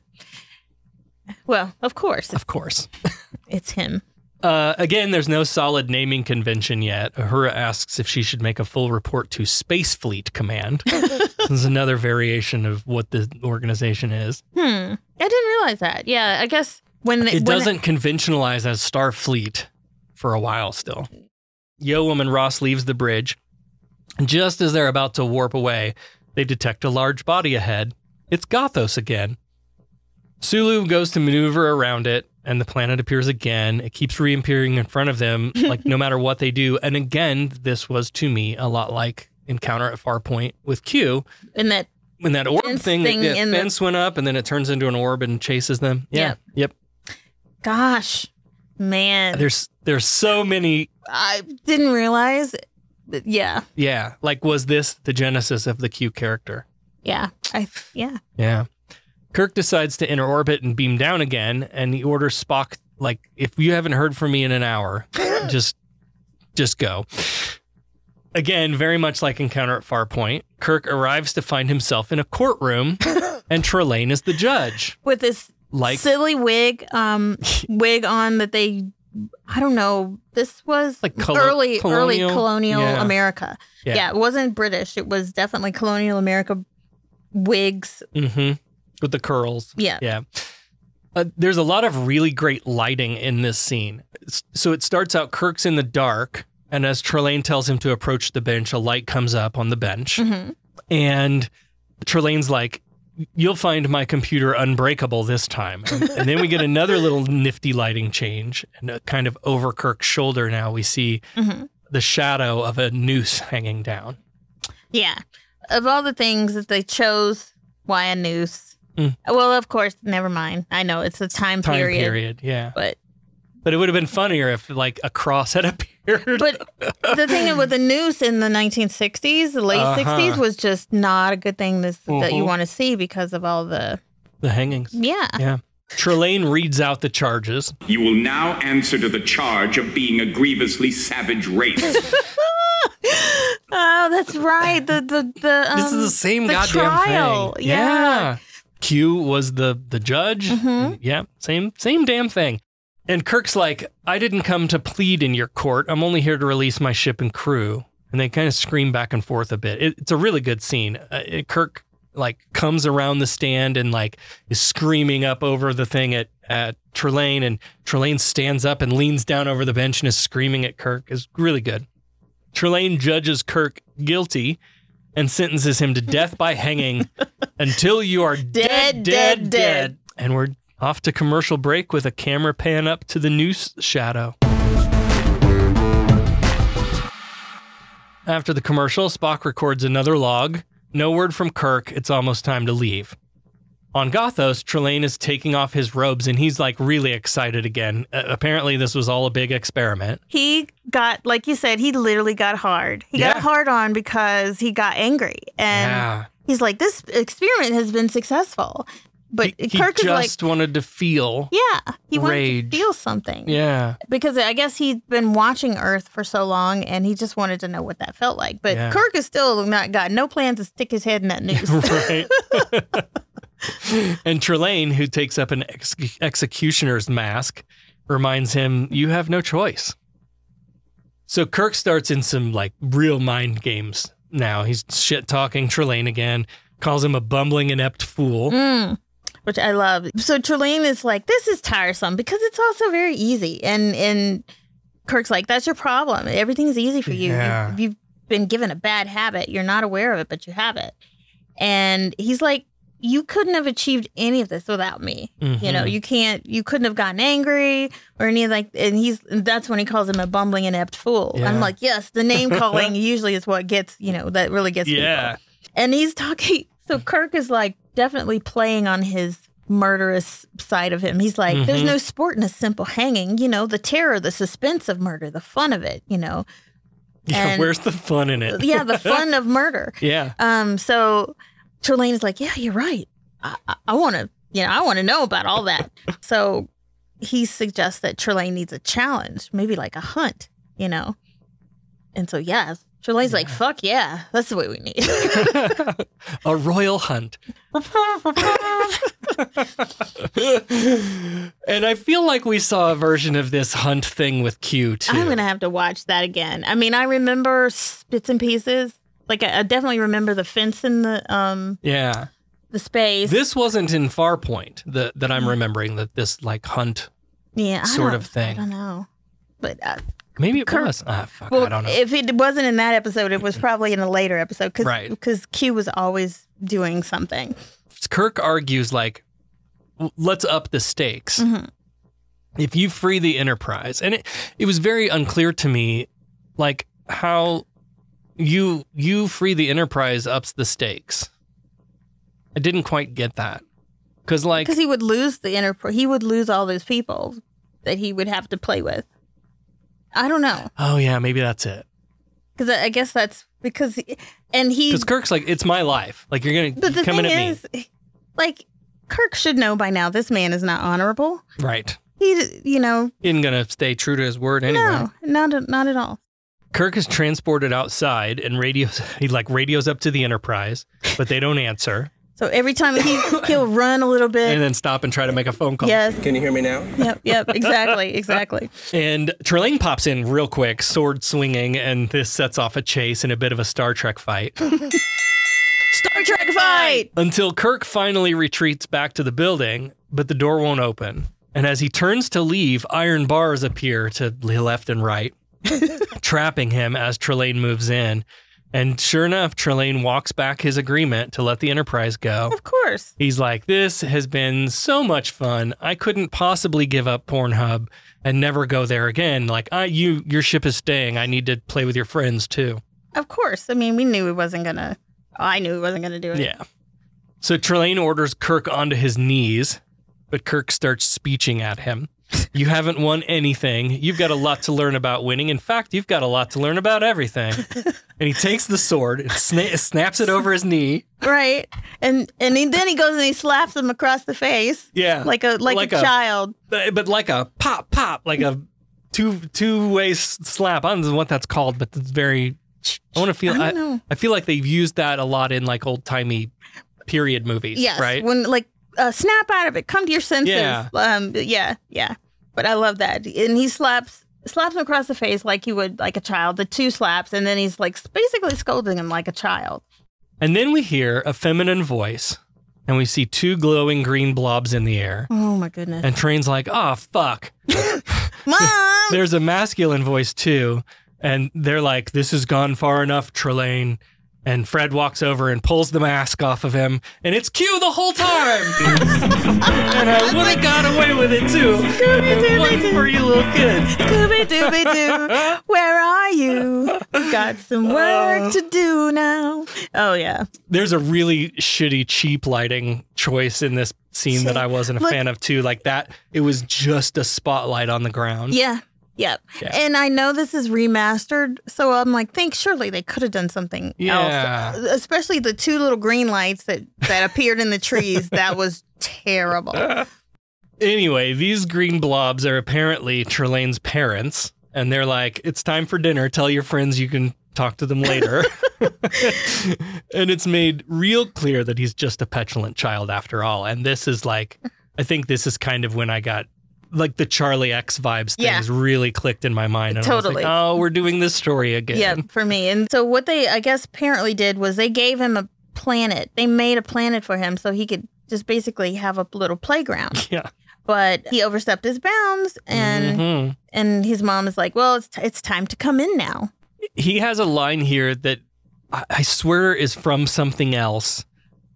Well, of course. Of course. It's him. Again, there's no solid naming convention yet. Uhura asks if she should make a full report to Space Fleet Command. This is another variation of what the organization is. I didn't realize that. Yeah, I guess it doesn't conventionalize as Starfleet for a while still. Yeoman Ross leaves the bridge, and just as they're about to warp away, they detect a large body ahead. It's Gothos again. Sulu goes to maneuver around it, and the planet appears again. It keeps reappearing in front of them, like no matter what they do. And again, this was to me a lot like Encounter at Farpoint with Q. In that orb thing the fence went up, and then it turns into an orb and chases them. Yeah. Yep. Gosh, man. There's so many. I didn't realize. Yeah. Yeah. Like, was this the genesis of the Q character? Yeah. Yeah. Kirk decides to enter orbit and beam down again, and he orders Spock, like, if you haven't heard from me in an hour, just go. Again, very much like Encounter at Farpoint, Kirk arrives to find himself in a courtroom, and Trelane is the judge. With this silly wig on that they, I don't know, this was like early colonial America. Yeah, it wasn't British. It was definitely colonial America wigs. Mm-hmm. With the curls. Yeah. There's a lot of really great lighting in this scene. So it starts out, Kirk's in the dark, and as Trelane tells him to approach the bench, a light comes up on the bench. Mm-hmm. And Trelane's like, you'll find my computer unbreakable this time. And then we get another little nifty lighting change, and kind of over Kirk's shoulder now we see the shadow of a noose hanging down. Yeah. of all the things that they chose, why a noose? Well, of course, never mind. I know it's a time period. Yeah. But it would have been funnier if like a cross had appeared. But the thing with the noose in the 1960s, the late 60s, was just not a good thing that you want to see because of all the hangings. Yeah. Trelane reads out the charges. You will now answer to the charge of being a grievously savage race. Oh, that's right. This is the same goddamn trial. thing. Yeah. Q was the judge. Yeah, same damn thing. And Kirk's like, I didn't come to plead in your court. I'm only here to release my ship and crew. And they kind of scream back and forth a bit. It's a really good scene. Kirk like comes around the stand and like is screaming up over the thing at Trelane, and Trelane stands up and leans down over the bench and is screaming at Kirk. It's really good. Trelane judges Kirk guilty and sentences him to death by hanging until you are dead. And we're off to commercial break with a camera pan up to the noose shadow. After the commercial, Spock records another log. No word from Kirk. It's almost time to leave. On Gothos, Trelane is taking off his robes and he's like really excited again. Apparently this was all a big experiment. He got, like you said, he literally got hard. He got hard on because he got angry. And he's like, this experiment has been successful. But Kirk is like, just wanted to feel he rage. wanted to feel something. Yeah. Because I guess he'd been watching Earth for so long and he just wanted to know what that felt like. But Kirk is still got no plans to stick his head in that noose. Right. And Trelane, who takes up an executioner's mask, reminds him, you have no choice. So Kirk starts in some like real mind games now. He's shit-talking Trelane again, calls him a bumbling, inept fool. Which I love. So Trelane is like, this is tiresome because it's also very easy. And Kirk's like, that's your problem. Everything's easy for you. Yeah. You've been given a bad habit. You're not aware of it, but you have it. And he's like, you couldn't have achieved any of this without me. You know, you couldn't have gotten angry or any like, and that's when he calls him a bumbling, inept fool. Yeah. I'm like, yes, the name calling usually is what gets, that really gets people. And he's talking, so Kirk is like definitely playing on his murderous side of him. He's like, there's no sport in a simple hanging, the terror, the suspense of murder, the fun of it, Yeah, And, where's the fun in it? Yeah, the fun of murder. Yeah. So Trelane is like, yeah, you're right. I want to, I want to know about all that. So he suggests that Trelane needs a challenge, maybe like a hunt, And so, Trelane's like, fuck yeah, that's what we need. A royal hunt. And I feel like we saw a version of this hunt thing with Q, too. I'm going to have to watch that again. I mean, I remember bits and pieces. Like, I definitely remember the fence in the the space. This wasn't in Farpoint that I'm remembering, that this, like, hunt sort of thing. I don't know. But maybe it was. I don't know. If it wasn't in that episode, it was probably in a later episode. Because Q was always doing something. Kirk argues, like, let's up the stakes. If you free the Enterprise. And it was very unclear to me, like, how you free the Enterprise ups the stakes. I didn't quite get that. Because he would lose the Enterprise. He would lose all those people that he would have to play with. I don't know. Oh, yeah, maybe that's it. Because I guess that's because Kirk's like, it's my life. Like, you're going to come in at me. Like, Kirk should know by now this man is not honorable. Right. He, isn't going to stay true to his word anyway. No, not at all. Kirk is transported outside and he radios up to the Enterprise, but they don't answer. So every time he'll run a little bit. And then stop and try to make a phone call. Yes. Can you hear me now? Yep, exactly. And Trelane pops in real quick, sword swinging, and this sets off a chase and a bit of a Star Trek fight. Star Trek fight! Until Kirk finally retreats back to the building, but the door won't open. And as he turns to leave, iron bars appear to the left and right, trapping him as Trelane moves in. And sure enough, Trelane walks back his agreement to let the Enterprise go. Of course. He's like, this has been so much fun. I couldn't possibly give up Pornhub and never go there again. Like, your ship is staying. I need to play with your friends, too. Of course. I mean, we knew he wasn't going to I knew he wasn't going to do it. Yeah. So Trelane orders Kirk onto his knees, but Kirk starts speeching at him. You haven't won anything. You've got a lot to learn about winning. In fact, you've got a lot to learn about everything. And he takes the sword and snaps it over his knee. Right. And then he goes and he slaps him across the face. Yeah. Like a child. But like a pop, like a two-way slap. I don't know what that's called, but it's very... I feel like they've used that a lot in like old-timey period movies, yes, right? When like snap out of it, come to your senses. Yeah. Yeah. But I love that. And he slaps him across the face like you would like a child, the 2 slaps, and then he's like basically scolding him like a child. And then we hear a feminine voice, and we see 2 glowing green blobs in the air. Oh my goodness. And Train's like, oh, fuck. Mom! There's a masculine voice too, and they're like, this has gone far enough, Trelane. And Fred walks over and pulls the mask off of him, and it's Q the whole time. And I would have got away with it too. If it wasn't for you little kids. Scooby-Dooby-Doo, where are you? Got some work to do now. Oh, yeah. There's a really shitty, cheap lighting choice in this scene that I wasn't a fan of too. Like that, it was just a spotlight on the ground. Yeah. Yep. Yeah. And I know this is remastered, so I'm like, surely they could have done something else. Especially the 2 little green lights that appeared in the trees. That was terrible. Anyway, these green blobs are apparently Trelane's parents, and they're like, it's time for dinner. Tell your friends you can talk to them later. And it's made real clear that he's just a petulant child after all. And this is like, I think this is kind of when I got like the Charlie X vibes things really clicked in my mind. And totally. I was like, oh, we're doing this story again. Yeah, for me. And so what they, I guess, apparently did was they gave him a planet. They made a planet for him so he could just basically have a little playground. Yeah. But he overstepped his bounds, and his mom is like, well, it's time to come in now. He has a line here that I swear is from something else.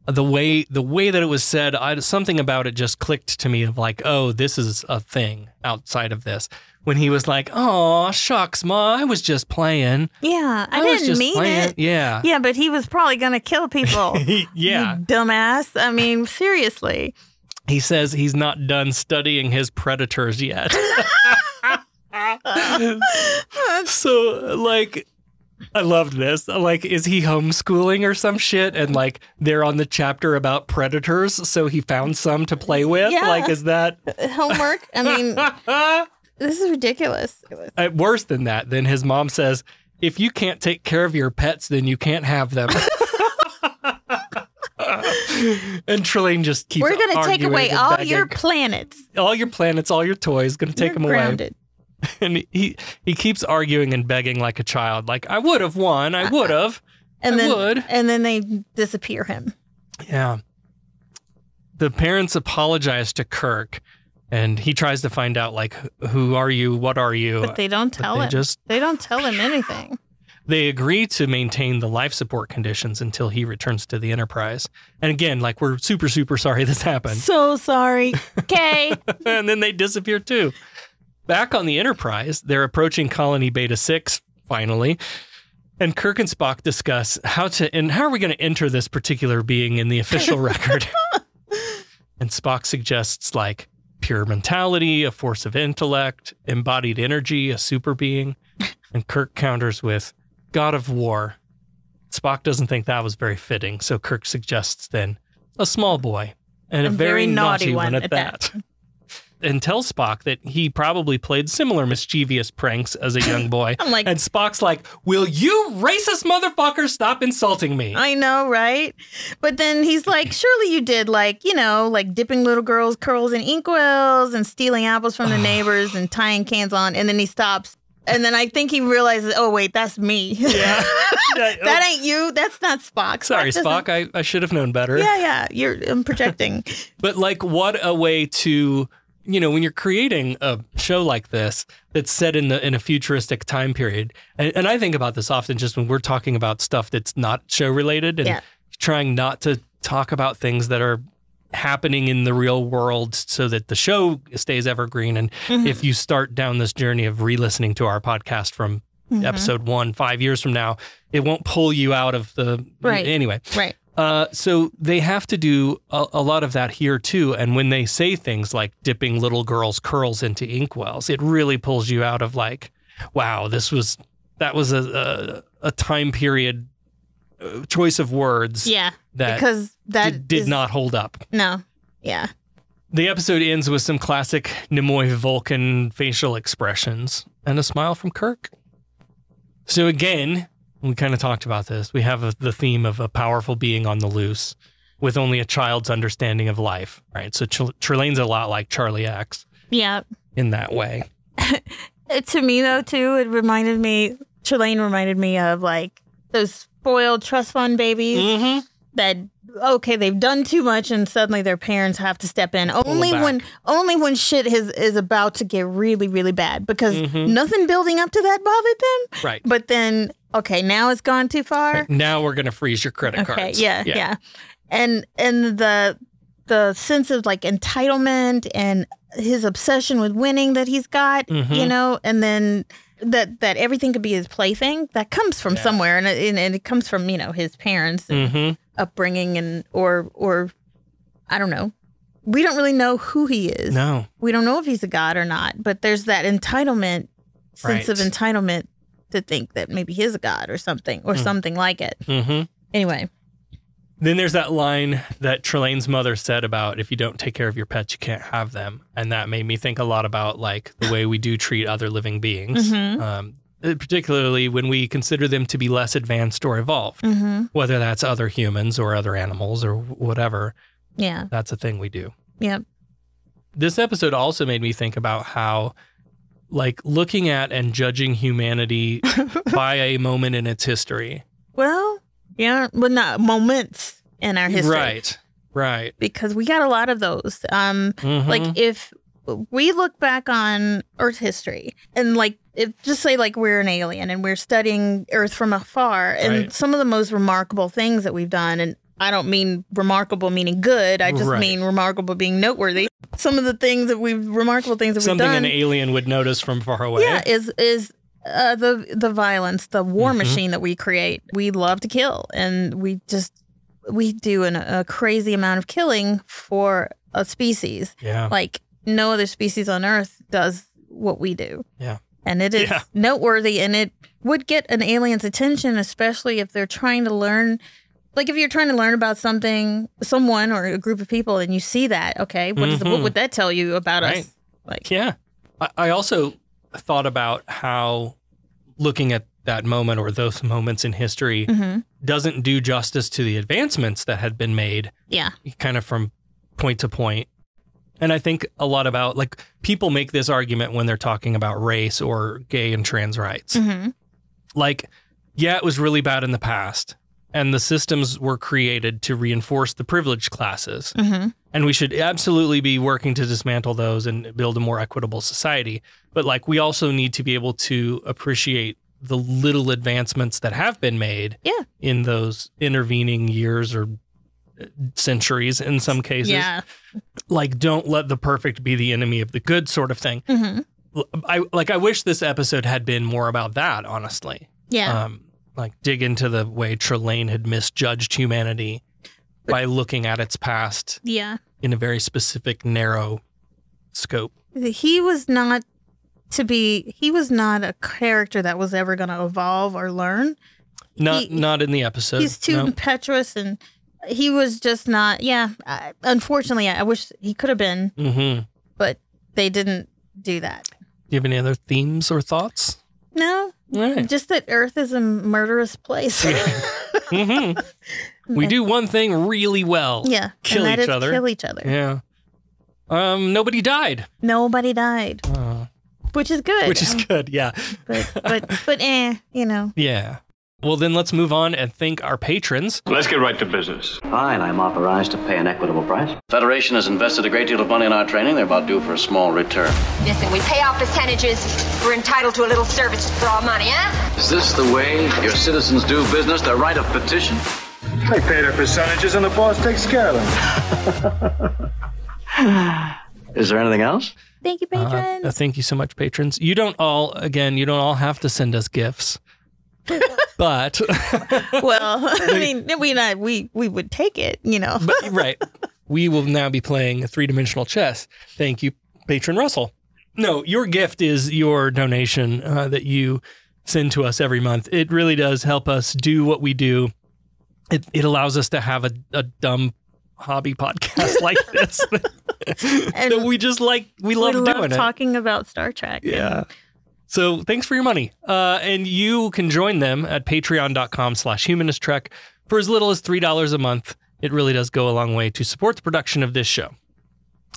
The way that it was said, something about it just clicked to me of like, oh, this is a thing outside of this. When he was like, oh, shucks, Ma, I was just playing. Yeah, I didn't mean it. Yeah. Yeah, but he was probably going to kill people. Yeah. You dumbass. I mean, seriously. He says he's not done studying his predators yet. So, like... I loved this. Like, is he homeschooling or some shit? And like, they're on the chapter about predators, so he found some to play with? Yeah. Like, is that... homework? I mean, this is ridiculous. Worse than that, then his mom says, if you can't take care of your pets, then you can't have them. And Trelane just keeps arguing. We're going to take away all your planets. All your planets, all your toys, going to take them grounded. away. And he keeps arguing and begging like a child, like, I would have won, I would have, and then they disappear him. Yeah. The parents apologize to Kirk, and he tries to find out, like, who are you, what are you? But they don't tell him. They don't tell him anything. They agree to maintain the life support conditions until he returns to the Enterprise. And again, like, we're super, super sorry this happened. So sorry. Okay. And then they disappear too. Back on the Enterprise, they're approaching Colony Beta 6, finally, and Kirk and Spock discuss how are we going to enter this particular being in the official record. And Spock suggests, like, pure mentality, a force of intellect, embodied energy, a super being, and Kirk counters with God of War. Spock doesn't think that was very fitting, so Kirk suggests then a small boy, and a very naughty one at that. And tells Spock that he probably played similar mischievous pranks as a young boy. I'm like, and Spock's like, will you racist motherfucker stop insulting me? I know, right? But then he's like, surely you did, like, you know, like dipping little girls' curls in inkwells and stealing apples from the neighbors and tying cans on. And then he stops. And then I think he realizes, oh, wait, that's me. Yeah. That ain't you. That's not Spock. Sorry, Spock. I should have known better. Yeah. I'm projecting. But like, what a way to... You know, when you're creating a show like this that's set in a futuristic time period, and I think about this often just when we're talking about stuff that's not show related and trying not to talk about things that are happening in the real world so that the show stays evergreen. And if you start down this journey of re-listening to our podcast from episode 1 5 years from now, it won't pull you out of the... Anyway. Right. So they have to do a lot of that here too. And when they say things like dipping little girls' curls into inkwells, it really pulls you out of like, wow, that was a time period choice of words. Yeah. Because that did not hold up. No. Yeah. The episode ends with some classic Nimoy Vulcan facial expressions and a smile from Kirk. So again, we kind of talked about this. We have the theme of a powerful being on the loose with only a child's understanding of life, right? So Trelane's a lot like Charlie X. Yeah. In that way. To me, though, too, Trelane reminded me of like those spoiled trust fund babies that, okay, they've done too much and suddenly their parents have to step in only when shit is about to get really, really bad because nothing building up to that bothered them. Right. But then, okay, now it's gone too far. Right. Now we're going to freeze your credit cards. Yeah. And the sense of like entitlement and his obsession with winning that he's got, you know, and then that everything could be his plaything, that comes from somewhere, and it comes from, you know, his parents and upbringing and or I don't know. We don't really know who he is. No. We don't know if he's a god or not, but there's that entitlement, sense of entitlement to think that maybe he's a god or something like it. Anyway. Then there's that line that Trelane's mother said about if you don't take care of your pets, you can't have them. And that made me think a lot about like the way we do treat other living beings, particularly when we consider them to be less advanced or evolved, whether that's other humans or other animals or whatever. Yeah. That's a thing we do. Yep. This episode also made me think about how like looking at and judging humanity by a moment in its history. Well, yeah, but not moments in our history. Right. Because we got a lot of those. Like if we look back on Earth history and like, just say like we're an alien and we're studying Earth from afar and some of the most remarkable things that we've done, and I don't mean remarkable meaning good, I just mean remarkable being noteworthy. Some of the things that remarkable things that we've done. Something an alien would notice from far away. Yeah, is the violence, the war machine that we create. We love to kill, and we do a crazy amount of killing for a species. Yeah. Like no other species on Earth does what we do. Yeah. And it is noteworthy, and it would get an alien's attention, especially if they're trying to learn. Like if you're trying to learn about someone or a group of people, and you see that, okay, what would that tell you about us? Like, yeah. I also thought about how looking at that moment or those moments in history doesn't do justice to the advancements that had been made. Yeah. Kind of from point to point. And I think a lot about, like, people make this argument when they're talking about race or gay and trans rights. Like, yeah, it was really bad in the past, and the systems were created to reinforce the privileged classes. And we should absolutely be working to dismantle those and build a more equitable society. But like, we also need to be able to appreciate the little advancements that have been made in those intervening years or centuries in some cases. Yeah. Like, don't let the perfect be the enemy of the good sort of thing. I wish this episode had been more about that, honestly. Yeah. Like dig into the way Trelane had misjudged humanity by looking at its past in a very specific, narrow scope. He was not a character that was ever going to evolve or learn. Not in the episode. He's too impetuous, and he was just not, unfortunately, I wish he could have been, but they didn't do that. Do you have any other themes or thoughts? No. Right. Just that Earth is a murderous place. We do one thing really well. Yeah. Kill each other. Kill each other. Yeah. Nobody died. Nobody died. Which is good. Which is good, yeah. But you know. Yeah. Well, then let's move on and thank our patrons. Let's get right to business. Fine, I'm authorized to pay an equitable price. Federation has invested a great deal of money in our training. They're about due for a small return. Listen, we pay off percentages. We're entitled to a little service for our money, huh? Is this the way your citizens do business? Their right of petition? They pay their percentages and the boss takes care of them. Is there anything else? Thank you, patrons. Thank you so much, patrons. You don't all have to send us gifts. But well, I mean, we would take it, you know. But, right. We will now be playing 3-dimensional chess. Thank you, patron Russell. No, your gift is your donation that you send to us every month. It really does help us do what we do. It allows us to have a dumb hobby podcast like this. And we love talking about Star Trek. Yeah. So thanks for your money. And you can join them at patreon.com/humanisttrek for as little as $3 a month. It really does go a long way to support the production of this show.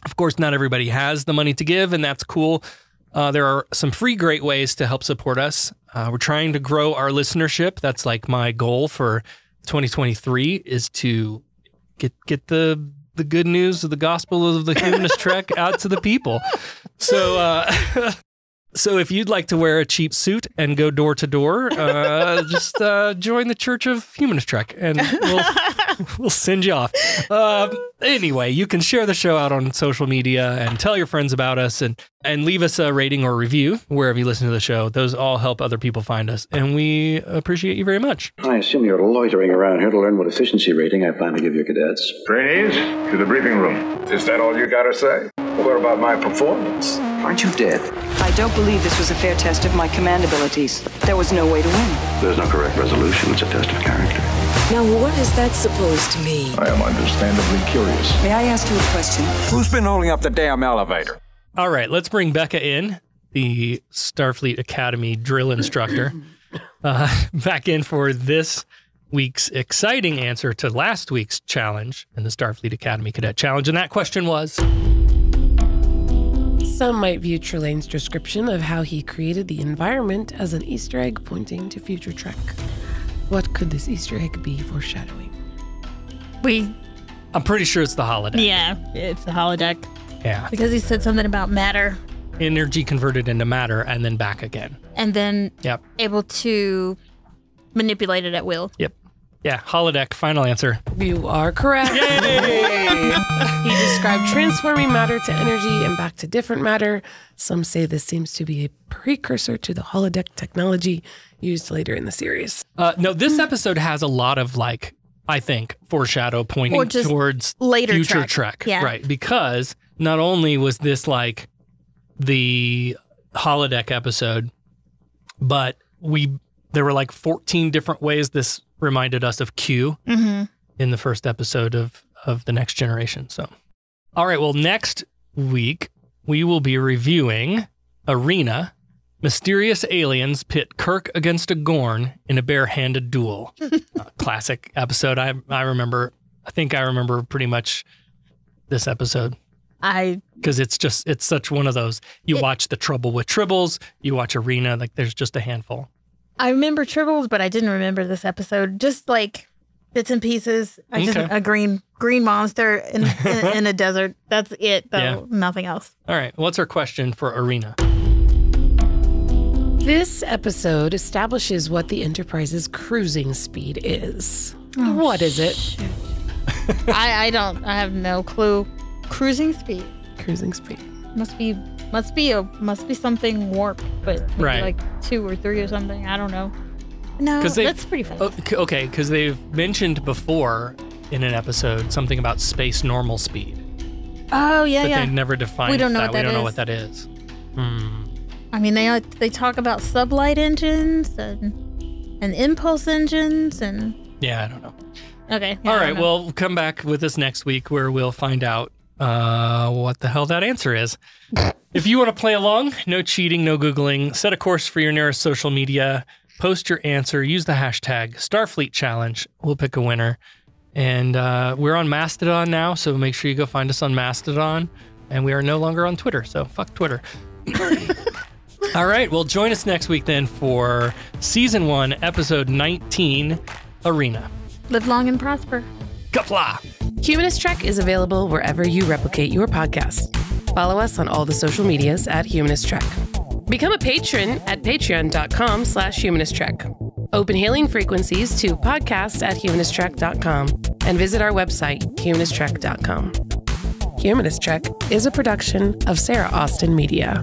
Of course, not everybody has the money to give, and that's cool. There are some free great ways to help support us. We're trying to grow our listenership. That's like my goal for 2023 is to get the good news of the gospel of the Humanist Trek out to the people. So so if you'd like to wear a cheap suit and go door to door, just join the Church of Humanist Trek, and we'll send you off. Anyway, you can share the show out on social media and tell your friends about us, and leave us a rating or review wherever you listen to the show. Those all help other people find us, and we appreciate you very much. I assume you're loitering around here to learn what efficiency rating I plan to give your cadets. Trainees, to the briefing room. Is that all you gotta say? What about my performance? Aren't you dead? I don't believe this was a fair test of my command abilities. There was no way to win. There's no correct resolution. It's a test of character. Now, what is that supposed to mean? I am understandably curious. May I ask you a question? Who's been holding up the damn elevator? All right, let's bring Becca in, the Starfleet Academy drill instructor, back in for this week's exciting answer to last week's challenge in the Starfleet Academy Cadet Challenge. And that question was... Some might view Trelane's description of how he created the environment as an Easter egg pointing to future Trek. What could this Easter egg be foreshadowing? I'm pretty sure it's the holodeck. Yeah, it's the holodeck. Yeah. Because he said something about matter. Energy converted into matter and then back again. And then able to manipulate it at will. Yep. Yeah, holodeck, final answer. You are correct. Yay! He described transforming matter to energy and back to different matter. Some say this seems to be a precursor to the holodeck technology used later in the series. No, this episode has a lot of, like, I think, foreshadow pointing towards later future Trek. Yeah. Right, because not only was this, like, the holodeck episode, but there were, like, 14 different ways this reminded us of Q in the first episode of The Next Generation. So, all right, well, next week we will be reviewing Arena. Mysterious aliens pit Kirk against a Gorn in a barehanded duel. Classic episode. I think I remember pretty much this episode. Because it's such one of those. You watch The Trouble with Tribbles, you watch Arena, like there's just a handful. I remember Tribbles, but I didn't remember this episode. Just like bits and pieces. A green monster in a desert. That's it, though. Yeah. Nothing else. All right. What's our question for Arena? This episode establishes what the Enterprise's cruising speed is. What is it? I have no clue. Cruising speed. Cruising speed. Must be something warp, but maybe like 2 or 3 or something. I don't know. No, that's pretty fun. Okay, because they've mentioned before in an episode something about space normal speed. Oh yeah, but they never defined that. We don't know what that is. I mean, they talk about sublight engines and impulse engines and. Yeah, I don't know. Okay. All right. Well, we'll come back with this next week where we'll find out what the hell that answer is. If you want to play along, no cheating, no Googling, set a course for your nearest social media, post your answer, use the hashtag Starfleet Challenge. We'll pick a winner. And we're on Mastodon now, so make sure you go find us on Mastodon. And we are no longer on Twitter, so fuck Twitter. All right, well, join us next week then for Season 1, Episode 19, Arena. Live long and prosper. Kapla! Humanist Trek is available wherever you replicate your podcast. Follow us on all the social medias at Humanist Trek. Become a patron at patreon.com/humanisttrek. Open hailing frequencies to podcast@humanisttrek.com and visit our website, humanisttrek.com. Humanist Trek is a production of Sarah Austin Media.